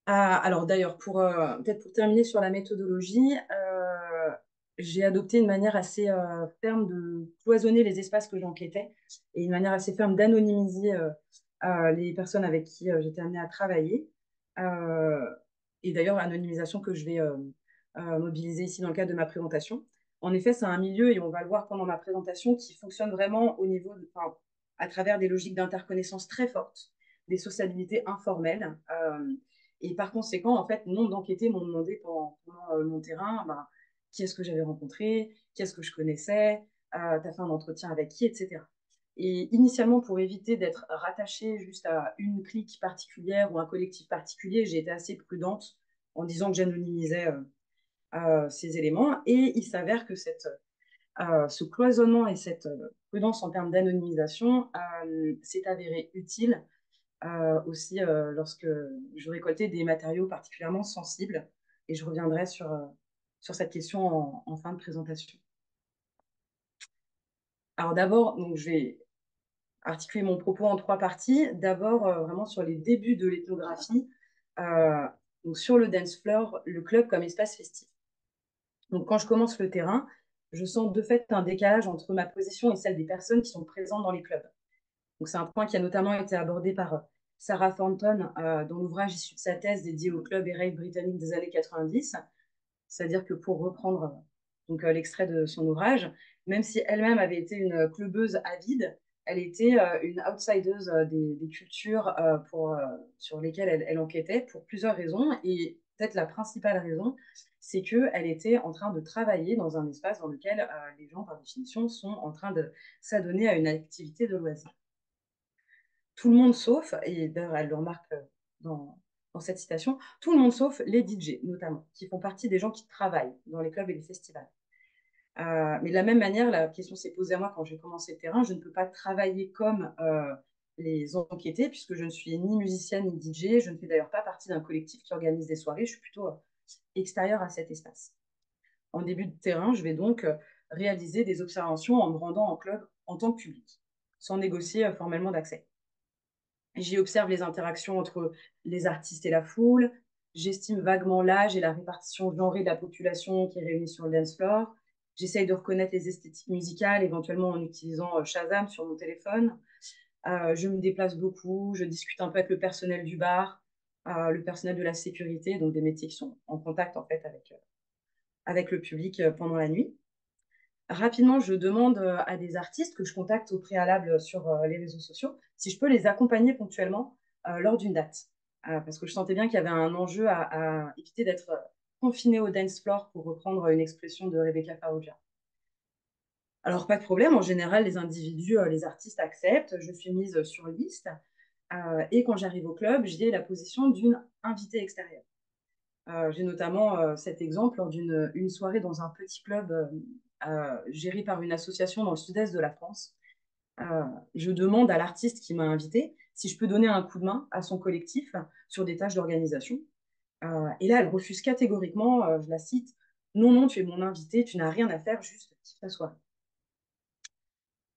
Alors d'ailleurs, peut-être pour terminer sur la méthodologie, j'ai adopté une manière assez ferme de cloisonner les espaces que j'enquêtais et une manière assez ferme d'anonymiser les personnes avec qui j'étais amenée à travailler. Euh, et d'ailleurs, anonymisation que je vais mobiliser ici dans le cadre de ma présentation. En effet, c'est un milieu, et on va le voir pendant ma présentation, qui fonctionne vraiment enfin, à travers des logiques d'interconnaissance très fortes, des sociabilités informelles. Et par conséquent, en fait, nombre d'enquêtés m'ont demandé pendant mon terrain, ben, qui est-ce que j'avais rencontré, qui est-ce que je connaissais, tu as fait un entretien avec qui, etc. Et initialement, pour éviter d'être rattachée juste à une clique particulière ou un collectif particulier, j'ai été assez prudente en disant que j'anonymisais ces éléments. Et il s'avère que ce cloisonnement et cette prudence en termes d'anonymisation s'est avéré utile aussi lorsque je récoltais des matériaux particulièrement sensibles. Et je reviendrai sur cette question en fin de présentation. Alors d'abord, donc, je vais articuler mon propos en trois parties. D'abord, vraiment sur les débuts de l'ethnographie, donc sur le dance floor, le club comme espace festif. Donc quand je commence le terrain, je sens de fait un décalage entre ma position et celle des personnes qui sont présentes dans les clubs. Donc c'est un point qui a notamment été abordé par Sarah Thornton dans l'ouvrage issu de sa thèse dédiée au club et rave britannique des années 90. C'est-à-dire que pour reprendre l'extrait de son ouvrage, même si elle-même avait été une clubeuse avide, elle était une outsideuse des cultures sur lesquelles elle enquêtait pour plusieurs raisons. Et peut-être la principale raison, c'est qu'elle était en train de travailler dans un espace dans lequel les gens, par définition, sont en train de s'adonner à une activité de loisir. Tout le monde sauf, et d'ailleurs elle le remarque dans cette citation, tout le monde sauf les DJ notamment, qui font partie des gens qui travaillent dans les clubs et les festivals. Mais de la même manière, la question s'est posée à moi quand j'ai commencé le terrain, je ne peux pas travailler comme les enquêtés, puisque je ne suis ni musicienne ni DJ, je ne fais d'ailleurs pas partie d'un collectif qui organise des soirées, je suis plutôt extérieure à cet espace. En début de terrain, je vais donc réaliser des observations en me rendant en club en tant que public, sans négocier formellement d'accès. J'y observe les interactions entre les artistes et la foule. J'estime vaguement l'âge et la répartition genrée de la population qui est réunie sur le dance floor. J'essaye de reconnaître les esthétiques musicales, éventuellement en utilisant Shazam sur mon téléphone. Je me déplace beaucoup, je discute un peu avec le personnel du bar, le personnel de la sécurité, donc des métiers qui sont en contact en fait avec le public pendant la nuit. Rapidement, je demande à des artistes que je contacte au préalable sur les réseaux sociaux si je peux les accompagner ponctuellement lors d'une date. Parce que je sentais bien qu'il y avait un enjeu à éviter d'être confiné au dance floor, pour reprendre une expression de Rebecca Farrugia. Alors, pas de problème, en général, les individus, les artistes acceptent, je suis mise sur liste. Et quand j'arrive au club, j'ai la position d'une invitée extérieure. J'ai notamment cet exemple lors d'une soirée dans un petit club géré par une association dans le sud-est de la France. Je demande à l'artiste qui m'a invité si je peux donner un coup de main à son collectif sur des tâches d'organisation. Et là, elle refuse catégoriquement, je la cite, non, non, tu es mon invité, tu n'as rien à faire, juste kiffe ta soirée.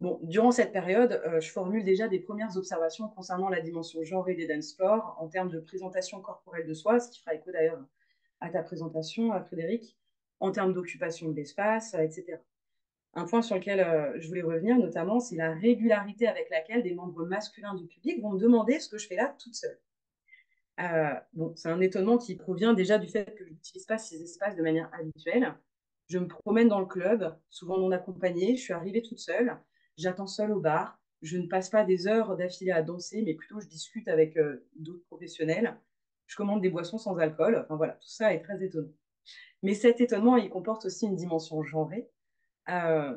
Bon, durant cette période, je formule déjà des premières observations concernant la dimension genrée des dance floors en termes de présentation corporelle de soi, ce qui fera écho d'ailleurs à ta présentation, Frédéric, en termes d'occupation de l'espace, etc. Un point sur lequel je voulais revenir notamment, c'est la régularité avec laquelle des membres masculins du public vont me demander ce que je fais là toute seule. Bon, c'est un étonnement qui provient déjà du fait que je n'utilise pas ces espaces de manière habituelle. Je me promène dans le club, souvent non accompagnée, je suis arrivée toute seule, j'attends seule au bar, je ne passe pas des heures d'affilée à danser, mais plutôt je discute avec d'autres professionnels, je commande des boissons sans alcool, enfin voilà, tout ça est très étonnant. Mais cet étonnement, il comporte aussi une dimension genrée. Euh,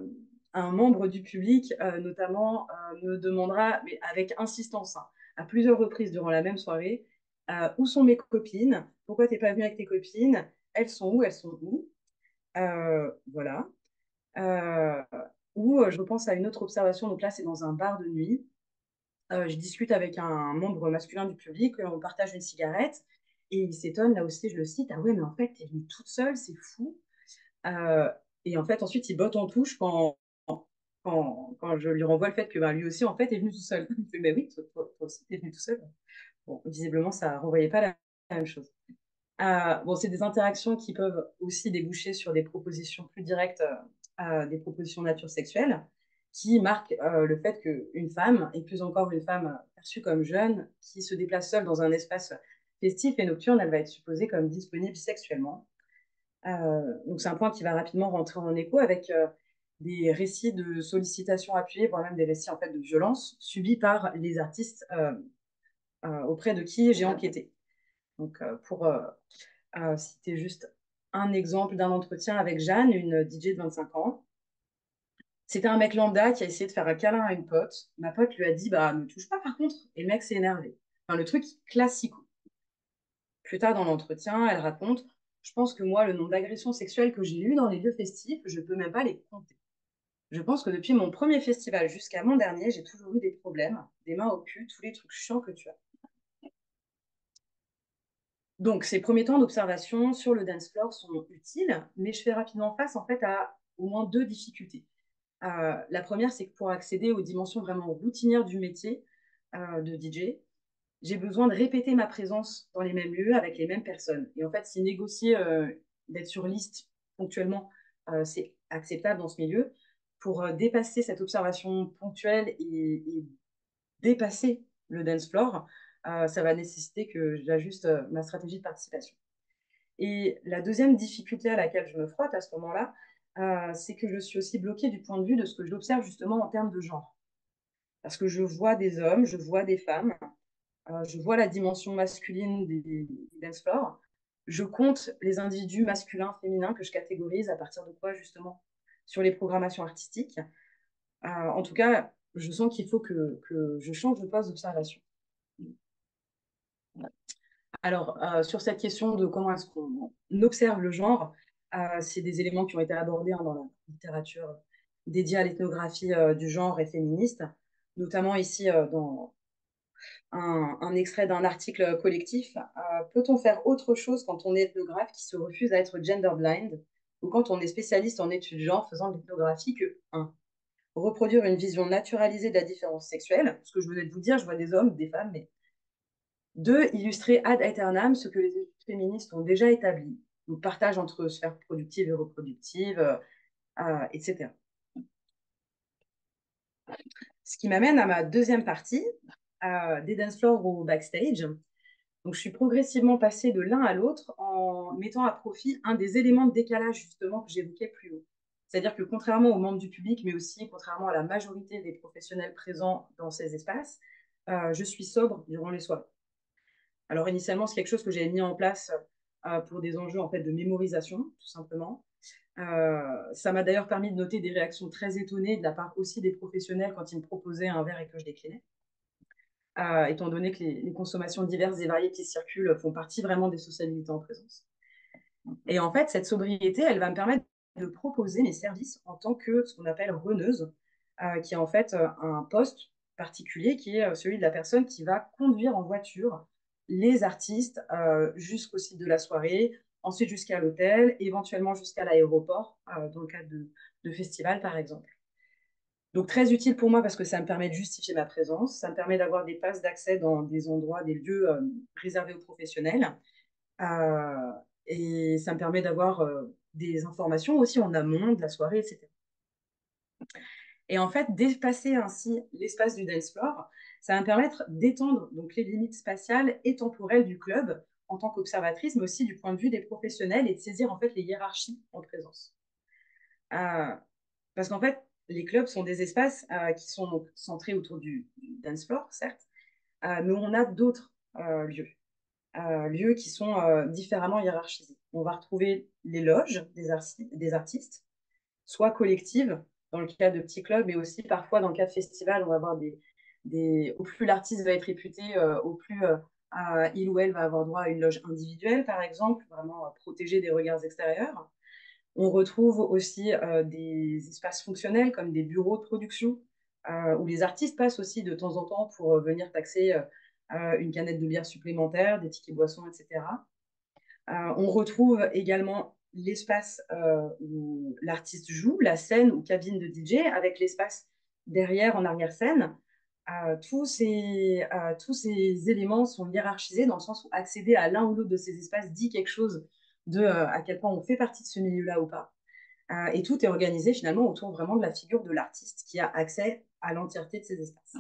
un membre du public, notamment, me demandera, mais avec insistance, hein, à plusieurs reprises durant la même soirée, où sont mes copines? Pourquoi t'es pas venue avec tes copines? Elles sont où? Elles sont où? Voilà. Euh, ou je pense à une autre observation, donc là c'est dans un bar de nuit. Je discute avec un membre masculin du public, on partage une cigarette, et il s'étonne, là aussi je le cite, ah ouais mais en fait t'es venue toute seule, c'est fou. Euh, et en fait ensuite il botte en touche quand je lui renvoie le fait que bah, lui aussi en fait est venu tout seul. Il fait mais oui, toi aussi t'es venu tout seul. Bon, visiblement ça ne renvoyait pas la même chose. Bon, c'est des interactions qui peuvent aussi déboucher sur des propositions plus directes, des propositions de nature sexuelle, qui marquent le fait qu'une femme, et plus encore une femme perçue comme jeune, qui se déplace seule dans un espace festif et nocturne, elle va être supposée comme disponible sexuellement. Donc c'est un point qui va rapidement rentrer en écho avec des récits de sollicitations appuyées, voire même des récits en fait de violences subis par les artistes auprès de qui j'ai enquêté. Donc pour citer juste un exemple d'un entretien avec Jeanne, une DJ de 25 ans. C'était un mec lambda qui a essayé de faire un câlin à une pote. Ma pote lui a dit bah me touche pas par contre, et le mec s'est énervé. Enfin, le truc classico. Plus tard dans l'entretien, elle raconte je pense que moi, le nombre d'agressions sexuelles que j'ai eues dans les lieux festifs, je peux même pas les compter. Je pense que depuis mon premier festival jusqu'à mon dernier, j'ai toujours eu des problèmes, des mains au cul, tous les trucs chiants que tu as. Donc, ces premiers temps d'observation sur le dance floor sont utiles, mais je fais rapidement face en fait à au moins deux difficultés. La première, c'est que pour accéder aux dimensions vraiment routinières du métier de DJ, j'ai besoin de répéter ma présence dans les mêmes lieux avec les mêmes personnes. Et en fait, si négocier d'être sur liste ponctuellement, c'est acceptable dans ce milieu, pour dépasser cette observation ponctuelle et dépasser le dance floor, ça va nécessiter que j'ajuste ma stratégie de participation. Et la deuxième difficulté à laquelle je me frotte à ce moment-là, c'est que je suis aussi bloquée du point de vue de ce que j'observe justement en termes de genre. Parce que je vois des hommes, je vois des femmes, je vois la dimension masculine des dance floors, je compte les individus masculins, féminins que je catégorise à partir de quoi justement sur les programmations artistiques. En tout cas, je sens qu'il faut que je change de poste d'observation. Alors, sur cette question de comment est-ce qu'on observe le genre, c'est des éléments qui ont été abordés dans la littérature dédiée à l'ethnographie du genre et féministe, notamment ici dans un extrait d'un article collectif. Peut-on faire autre chose quand on est ethnographe qui se refuse à être gender blind ou quand on est spécialiste en études genre faisant de l'ethnographie que 1. Reproduire une vision naturalisée de la différence sexuelle, ce que je venais de vous dire, je vois des hommes, des femmes, mais 2. Illustrer ad aeternam ce que les études féministes ont déjà établi, donc partage entre sphères productives et reproductives, etc. Ce qui m'amène à ma deuxième partie, des dance floors au backstage. Donc, je suis progressivement passée de l'un à l'autre en mettant à profit un des éléments de décalage justement que j'évoquais plus haut. C'est-à-dire que contrairement aux membres du public, mais aussi contrairement à la majorité des professionnels présents dans ces espaces, je suis sobre durant les soirées. Alors initialement, c'est quelque chose que j'avais mis en place pour des enjeux en fait de mémorisation, tout simplement. Ça m'a d'ailleurs permis de noter des réactions très étonnées de la part aussi des professionnels quand ils me proposaient un verre et que je déclinais. Étant donné que les consommations diverses et variées qui circulent font partie vraiment des sociabilités en présence. Et en fait, cette sobriété, elle va me permettre de proposer mes services en tant que ce qu'on appelle runneuse, qui est en fait un poste particulier qui est celui de la personne qui va conduire en voiture les artistes jusqu'au site de la soirée, ensuite jusqu'à l'hôtel, éventuellement jusqu'à l'aéroport, dans le cadre de festivals par exemple. Donc très utile pour moi parce que ça me permet de justifier ma présence, ça me permet d'avoir des passes d'accès dans des endroits, des lieux réservés aux professionnels, euh, et ça me permet d'avoir des informations aussi en amont de la soirée, etc. Et en fait, dépasser ainsi l'espace du dance floor, ça va me permettre d'étendre donc les limites spatiales et temporelles du club en tant qu'observatrice, mais aussi du point de vue des professionnels et de saisir en fait les hiérarchies en présence. Parce qu'en fait, les clubs sont des espaces qui sont donc centrés autour du dance floor, certes, mais on a d'autres lieux qui sont différemment hiérarchisés. on va retrouver les loges des artistes, soit collectives, dans le cas de petits clubs, mais aussi parfois dans le cas de festivals, on va avoir au plus l'artiste va être réputé, au plus il ou elle va avoir droit à une loge individuelle, par exemple, vraiment protégée des regards extérieurs. On retrouve aussi des espaces fonctionnels comme des bureaux de production où les artistes passent aussi de temps en temps pour venir taxer une canette de bière supplémentaire, des tickets boissons, etc. On retrouve également l'espace où l'artiste joue, la scène ou cabine de DJ, avec l'espace derrière en arrière-scène. Tous ces éléments sont hiérarchisés dans le sens où accéder à l'un ou l'autre de ces espaces dit quelque chose de à quel point on fait partie de ce milieu-là ou pas. Et tout est organisé finalement autour vraiment de la figure de l'artiste qui a accès à l'entièreté de ces espaces.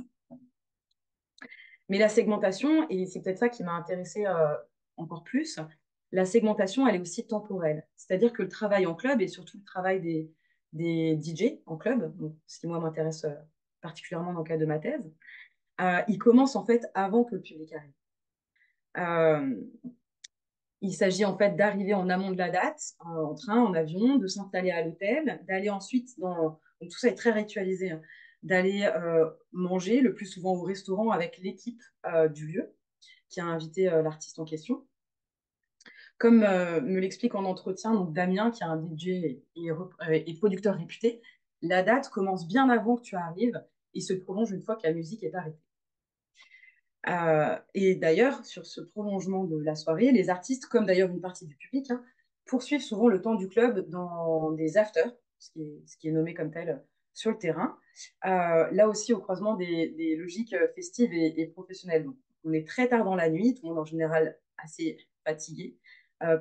Mais la segmentation, et c'est peut-être ça qui m'a intéressée encore plus, la segmentation, elle est aussi temporelle. C'est-à-dire que le travail en club, et surtout le travail des DJ en club, donc, ce qui moi m'intéresse particulièrement dans le cadre de ma thèse, il commence en fait avant que le public arrive. Il s'agit en fait d'arriver en amont de la date, en train, en avion, de s'installer à l'hôtel, d'aller ensuite donc tout ça est très ritualisé, hein, d'aller manger, le plus souvent au restaurant avec l'équipe du lieu qui a invité l'artiste en question. Comme me l'explique en entretien donc Damien, qui est un DJ et producteur réputé, la date commence bien avant que tu arrives et se prolonge une fois que la musique est arrêtée. Et d'ailleurs, sur ce prolongement de la soirée, les artistes, comme d'ailleurs une partie du public, hein, poursuivent souvent le temps du club dans des afters, ce qui est nommé comme tel sur le terrain. Là aussi, au croisement des logiques festives et professionnelles. Donc, on est très tard dans la nuit, tout le monde en général assez fatigué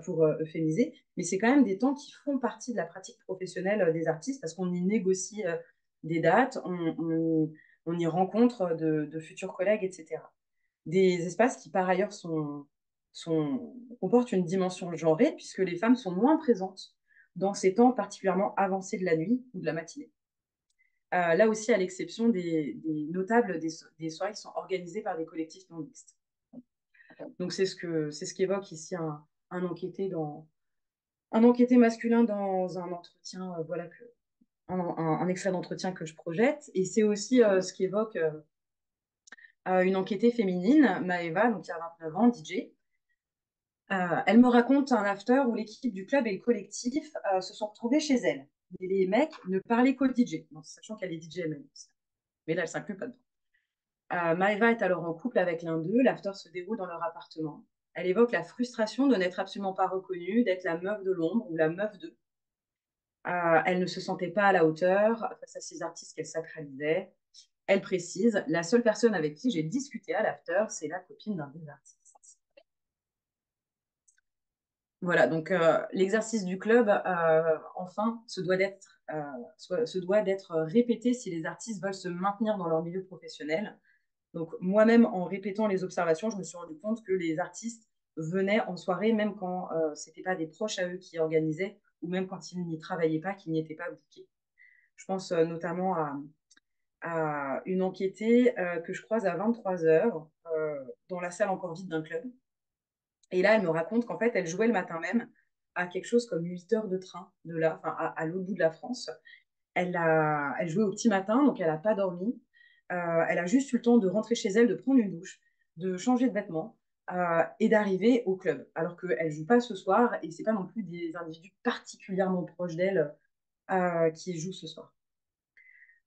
pour euphémiser, mais c'est quand même des temps qui font partie de la pratique professionnelle des artistes parce qu'on y négocie des dates, on y rencontre de futurs collègues, etc. Des espaces qui, par ailleurs, comportent une dimension genrée, puisque les femmes sont moins présentes dans ces temps particulièrement avancés de la nuit ou de la matinée. Là aussi, à l'exception des notables des soirées qui sont organisées par des collectifs non mixtes. Donc, c'est ce qu'évoque ici un enquêté masculin dans un entretien, voilà un extrait d'entretien que je projette. Et c'est aussi ce qu'évoque une enquêtée féminine, Maëva, donc qui a 29 ans, DJ. Elle me raconte un after où l'équipe du club et le collectif se sont retrouvés chez elle. Et les mecs ne parlaient qu'au DJ, sachant qu'elle est DJ elle-même. Mais là, elle ne s'inclut pas dedans. Maëva est alors en couple avec l'un d'eux. L'after se déroule dans leur appartement. Elle évoque la frustration de n'être absolument pas reconnue, d'être la meuf de l'ombre ou la meuf d'eux. Elle ne se sentait pas à la hauteur face à ces artistes qu'elle sacralisait. Elle précise, la seule personne avec qui j'ai discuté à l'after, c'est la copine d'un des artistes. Voilà, donc l'exercice du club, enfin, se doit d'être répété si les artistes veulent se maintenir dans leur milieu professionnel. Donc moi-même, en répétant les observations, je me suis rendu compte que les artistes venaient en soirée, même quand ce n'était pas des proches à eux qui organisaient, ou même quand ils n'y travaillaient pas, qu'ils n'y étaient pas bookés. Je pense notamment à une enquêtée que je croise à 23h dans la salle encore vide d'un club. Et là, elle me raconte qu'en fait, elle jouait le matin même à quelque chose comme 8 heures de train de là, enfin à l'autre bout de la France. Elle jouait au petit matin, donc elle n'a pas dormi. Elle a juste eu le temps de rentrer chez elle, de prendre une douche, de changer de vêtements et d'arriver au club. Alors qu'elle ne joue pas ce soir et ce n'est pas non plus des individus particulièrement proches d'elle qui jouent ce soir.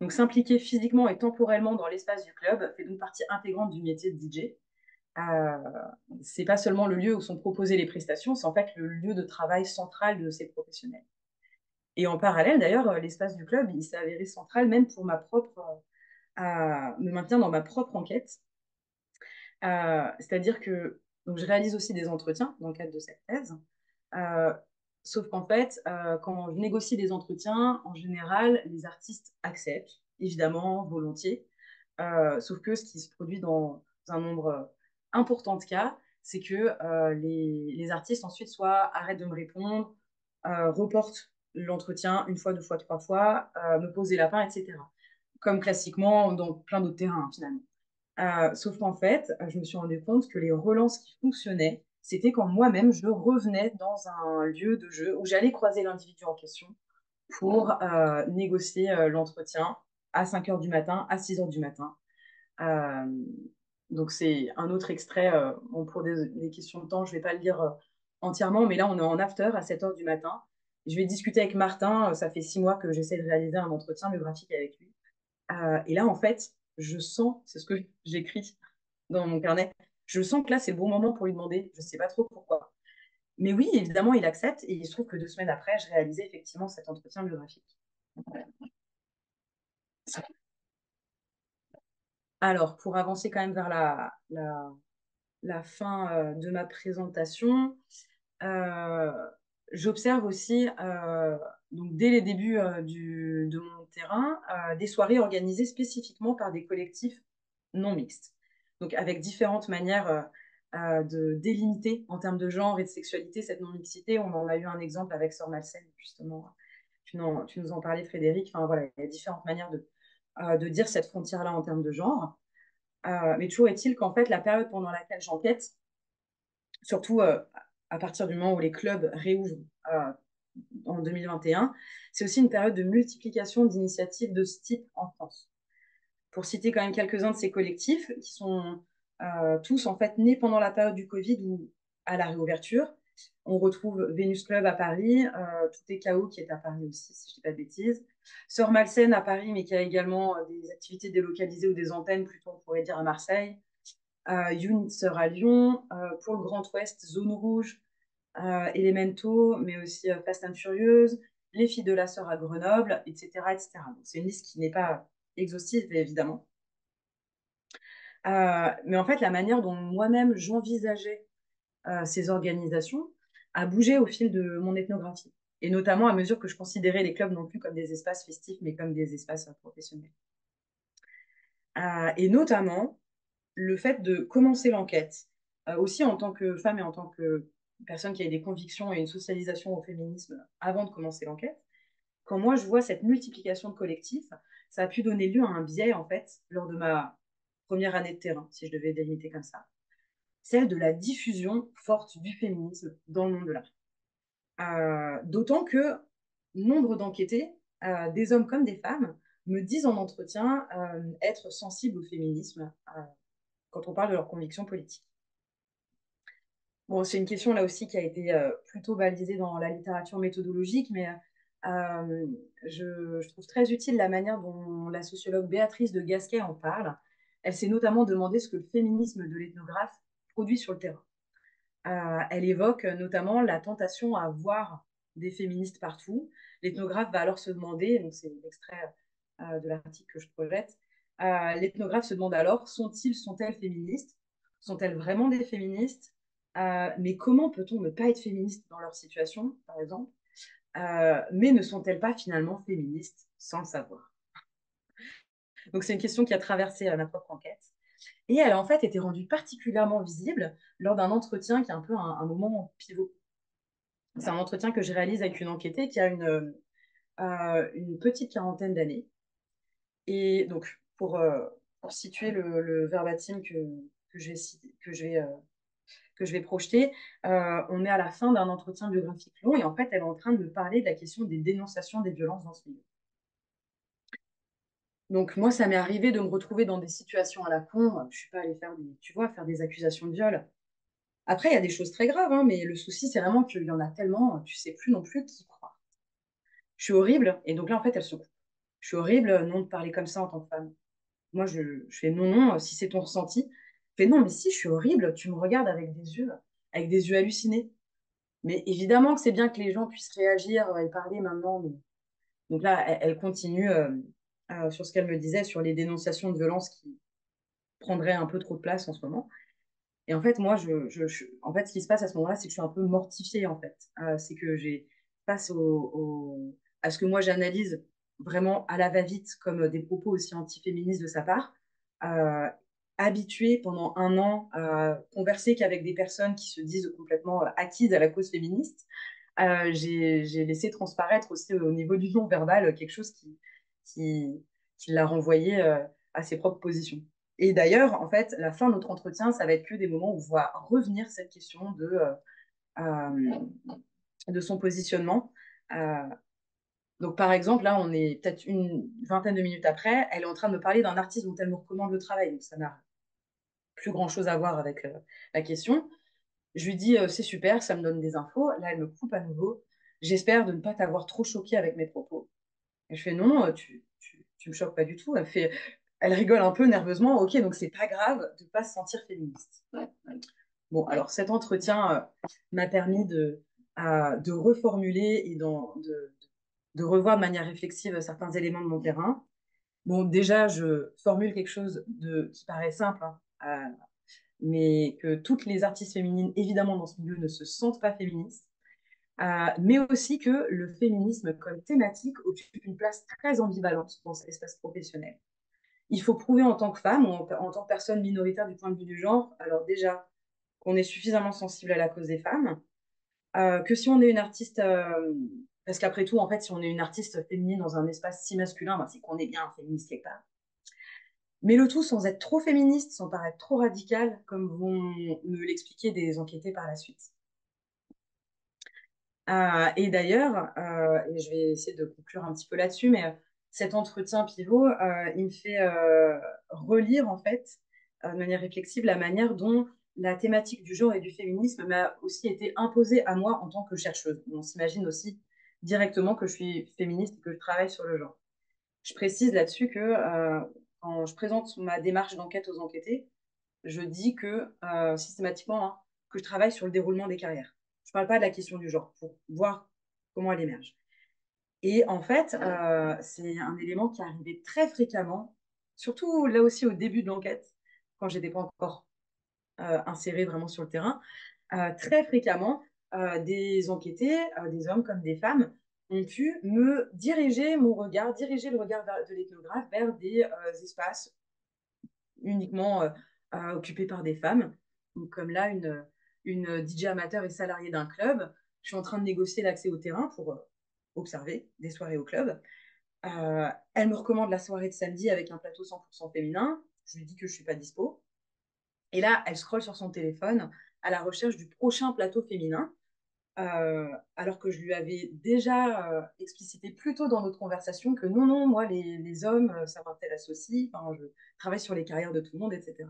Donc s'impliquer physiquement et temporellement dans l'espace du club fait donc partie intégrante du métier de DJ. C'est pas seulement le lieu où sont proposées les prestations, c'est en fait le lieu de travail central de ces professionnels. Et en parallèle, d'ailleurs, l'espace du club, il s'est avéré central même pour me maintenir dans ma propre enquête. C'est-à-dire que donc, je réalise aussi des entretiens dans le cadre de cette thèse. Sauf qu'en fait, quand je négocie des entretiens, en général, les artistes acceptent, évidemment, volontiers. Sauf que ce qui se produit dans un nombre important de cas, c'est que les artistes ensuite soit arrêtent de me répondre, reportent l'entretien une fois, deux fois, trois fois, me posent des lapins, etc. Comme classiquement dans plein d'autres terrains, finalement. Sauf qu'en fait, je me suis rendu compte que les relances qui fonctionnaient, c'était quand moi-même, je revenais dans un lieu de jeu où j'allais croiser l'individu en question pour négocier l'entretien à 5 heures du matin, à 6 heures du matin. Euh, donc, c'est un autre extrait. Bon, pour des questions de temps, je ne vais pas le lire entièrement, mais là, on est en after à 7 heures du matin. Je vais discuter avec Martin. Ça fait 6 mois que j'essaie de réaliser un entretien biographique avec lui. Et là, en fait, je sens, c'est ce que j'écris dans mon carnet, je sens que là, c'est le bon moment pour lui demander. Je ne sais pas trop pourquoi. Mais oui, évidemment, il accepte. Et il se trouve que 2 semaines après, je réalisais effectivement cet entretien biographique. Alors, pour avancer quand même vers la fin de ma présentation, euh, j'observe aussi, donc dès les débuts de mon terrain, des soirées organisées spécifiquement par des collectifs non mixtes. Donc, avec différentes manières de délimiter en termes de genre et de sexualité cette non-mixité. On en a eu un exemple avec Sœur Malsaine, justement. Tu nous en parlais, Frédéric. Enfin, voilà, il y a différentes manières de dire cette frontière-là en termes de genre. Mais toujours est-il qu'en fait, la période pendant laquelle j'enquête, surtout à partir du moment où les clubs réouvrent en 2021, c'est aussi une période de multiplication d'initiatives de ce type en France. Pour citer quand même quelques-uns de ces collectifs, qui sont tous en fait nés pendant la période du Covid ou à la réouverture. On retrouve Vénus Club à Paris, Tout est chaos qui est à Paris aussi, si je ne dis pas de bêtises. Sœur Malsaine à Paris, mais qui a également des activités délocalisées ou des antennes, plutôt on pourrait dire à Marseille. Unitzer à Lyon, pour le Grand Ouest, Zone Rouge, Elemento, mais aussi Fast and Furious, Les Filles de la Sœur à Grenoble, etc. etc. Donc, c'est une liste qui n'est pas exhaustive, évidemment. Mais en fait, la manière dont moi-même j'envisageais ces organisations a bougé au fil de mon ethnographie, et notamment à mesure que je considérais les clubs non plus comme des espaces festifs, mais comme des espaces professionnels. Et notamment, le fait de commencer l'enquête, aussi en tant que femme et en tant que personne qui a des convictions et une socialisation au féminisme avant de commencer l'enquête, quand moi je vois cette multiplication de collectifs, ça a pu donner lieu à un biais, en fait, lors de ma première année de terrain, si je devais délimiter comme ça, celle de la diffusion forte du féminisme dans le monde de l'art. D'autant que nombre d'enquêtés, des hommes comme des femmes, me disent en entretien être sensibles au féminisme quand on parle de leurs convictions politiques. Bon, c'est une question là aussi qui a été plutôt balisée dans la littérature méthodologique, mais je trouve très utile la manière dont la sociologue Béatrice de Gasquet en parle. Elle s'est notamment demandé ce que le féminisme de l'ethnographe produit sur le terrain. Elle évoque notamment la tentation à voir des féministes partout. L'ethnographe va alors se demander, donc c'est l'extrait de l'article que je projette, l'ethnographe se demande alors, sont-elles féministes? Sont-elles vraiment des féministes? Mais comment peut-on ne pas être féministe dans leur situation, par exemple? Mais ne sont-elles pas finalement féministes sans le savoir? Donc c'est une question qui a traversé ma propre enquête. Et elle a en fait été rendue particulièrement visible lors d'un entretien qui est un peu un moment pivot. C'est un entretien que je réalise avec une enquêtée qui a une petite quarantaine d'années. Et donc, pour situer le verbatim que je vais projeter, on est à la fin d'un entretien biographique long et en fait, elle est en train de me parler de la question des dénonciations des violences dans ce milieu. Donc, moi, ça m'est arrivé de me retrouver dans des situations à la con. Je ne suis pas allée faire des accusations de viol. Après, il y a des choses très graves, hein, mais le souci, c'est vraiment qu'il y en a tellement, tu ne sais plus non plus qui croire. Je suis horrible, et donc là, en fait, elle se coupe. Je suis horrible, non, de parler comme ça en tant que femme. Moi, je fais non, non, si c'est ton ressenti. Je fais non, mais si, je suis horrible, tu me regardes avec des yeux hallucinés. Mais évidemment que c'est bien que les gens puissent réagir et parler maintenant. Mais... Donc là, elle continue sur ce qu'elle me disait, sur les dénonciations de violence qui prendraient un peu trop de place en ce moment. Et en fait, moi, en fait, ce qui se passe à ce moment-là, c'est que je suis un peu mortifiée, en fait. C'est que face à ce que moi j'analyse vraiment à la va-vite comme des propos aussi antiféministes de sa part, euh, habituée pendant un an à converser qu'avec des personnes qui se disent complètement acquises à la cause féministe, j'ai laissé transparaître aussi au niveau du non-verbal quelque chose qui l'a renvoyé à ses propres positions. Et d'ailleurs, en fait, la fin de notre entretien, ça va être que des moments où on va revenir cette question de son positionnement. Euh, donc, par exemple, là, on est peut-être une vingtaine de minutes après, elle est en train de me parler d'un artiste dont elle me recommande le travail. Donc, ça n'a plus grand-chose à voir avec la question. Je lui dis, c'est super, ça me donne des infos. Là, elle me coupe à nouveau. J'espère de ne pas t'avoir trop choqué avec mes propos. Et je fais, non, tu me choques pas du tout. Elle rigole un peu nerveusement. Ok, donc c'est pas grave de pas se sentir féministe. Bon, alors cet entretien m'a permis de reformuler et de revoir de manière réflexive certains éléments de mon terrain. Bon, déjà, je formule quelque chose qui paraît simple, hein, mais que toutes les artistes féminines, évidemment, dans ce milieu, ne se sentent pas féministes, mais aussi que le féminisme comme thématique occupe une place très ambivalente dans cet espace professionnel. Il faut prouver en tant que femme ou en tant que personne minoritaire du point de vue du genre, alors déjà, qu'on est suffisamment sensible à la cause des femmes, que si on est une artiste, parce qu'après tout, en fait, si on est une artiste féminine dans un espace si masculin, ben, c'est qu'on est bien féministe quelque part. Mais le tout sans être trop féministe, sans paraître trop radical, comme vont me l'expliquer des enquêtés par la suite. Et d'ailleurs, et je vais essayer de conclure un petit peu là-dessus, mais cet entretien pivot, il me fait relire en fait, de manière réflexive, la manière dont la thématique du genre et du féminisme m'a aussi été imposée à moi en tant que chercheuse. On s'imagine aussi directement que je suis féministe et que je travaille sur le genre. Je précise là-dessus que quand je présente ma démarche d'enquête aux enquêtés, je dis que systématiquement hein, que je travaille sur le déroulement des carrières. Je ne parle pas de la question du genre pour voir comment elle émerge. Et en fait, c'est un élément qui arrivait très fréquemment, surtout là aussi au début de l'enquête, quand je n'étais pas encore insérée vraiment sur le terrain. Très fréquemment, des enquêtés, des hommes comme des femmes, ont pu me diriger le regard de l'ethnographe vers des espaces uniquement occupés par des femmes. Donc, comme là, une DJ amateur et salariée d'un club, je suis en train de négocier l'accès au terrain pour observer des soirées au club. Elle me recommande la soirée de samedi avec un plateau 100% féminin. Je lui dis que je ne suis pas dispo. Et là, elle scrolle sur son téléphone à la recherche du prochain plateau féminin, alors que je lui avais déjà explicité plus tôt dans notre conversation que non, non, moi, les hommes, ça m'intéresse aussi. Enfin, je travaille sur les carrières de tout le monde, etc.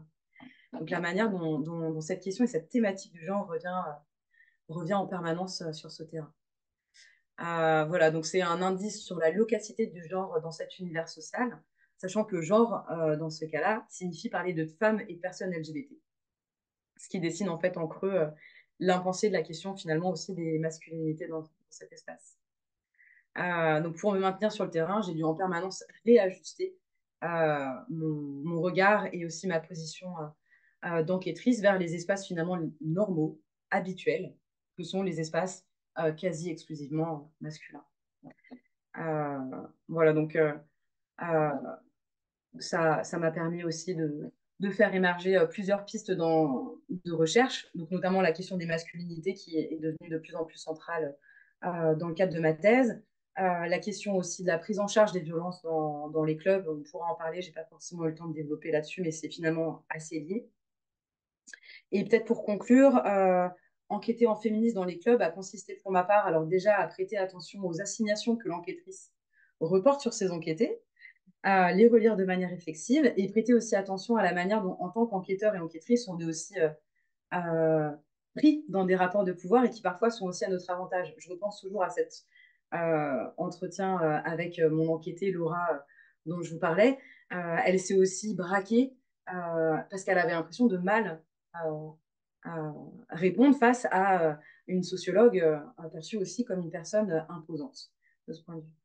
Donc la manière dont cette question et cette thématique du genre revient en permanence sur ce terrain. Voilà, donc c'est un indice sur la localité du genre dans cet univers social, sachant que genre, dans ce cas-là, signifie parler de femmes et de personnes LGBT. Ce qui dessine en fait en creux l'impensé de la question finalement aussi des masculinités dans cet espace. Donc pour me maintenir sur le terrain, j'ai dû en permanence réajuster mon regard et aussi ma position d'enquêtrice vers les espaces finalement normaux, habituels, que sont les espaces quasi exclusivement masculins. Voilà, donc ça m'a permis aussi de faire émerger plusieurs pistes de recherche, donc notamment la question des masculinités qui est devenue de plus en plus centrale dans le cadre de ma thèse. La question aussi de la prise en charge des violences dans les clubs, on pourra en parler, je n'ai pas forcément eu le temps de développer là-dessus, mais c'est finalement assez lié. Et peut-être pour conclure, enquêter en féminisme dans les clubs a consisté pour ma part, alors déjà à prêter attention aux assignations que l'enquêtrice reporte sur ses enquêtés, à les relire de manière réflexive et prêter aussi attention à la manière dont, en tant qu'enquêteur et enquêtrice, on est aussi pris dans des rapports de pouvoir et qui parfois sont aussi à notre avantage. Je repense toujours à cet entretien avec mon enquêtée Laura dont je vous parlais. Elle s'est aussi braquée parce qu'elle avait l'impression de mal répondre face à une sociologue aperçue aussi comme une personne imposante de ce point de vue.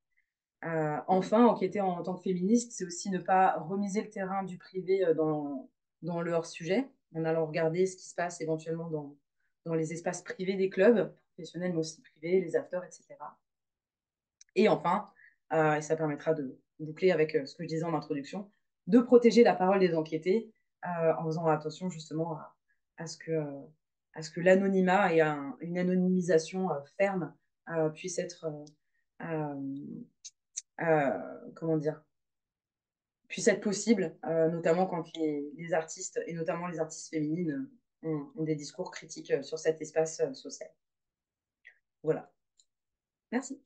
Enfin, enquêter en tant que féministe, c'est aussi ne pas remiser le terrain du privé dans le hors-sujet, en allant regarder ce qui se passe éventuellement dans les espaces privés des clubs, professionnels mais aussi privés, les afters, etc. Et enfin, et ça permettra de boucler avec ce que je disais en introduction, de protéger la parole des enquêtés en faisant attention justement à ce que l'anonymat et une anonymisation ferme puisse être comment dire, puisse être possible, notamment quand les artistes, et notamment les artistes féminines, ont des discours critiques sur cet espace social. Voilà. Merci.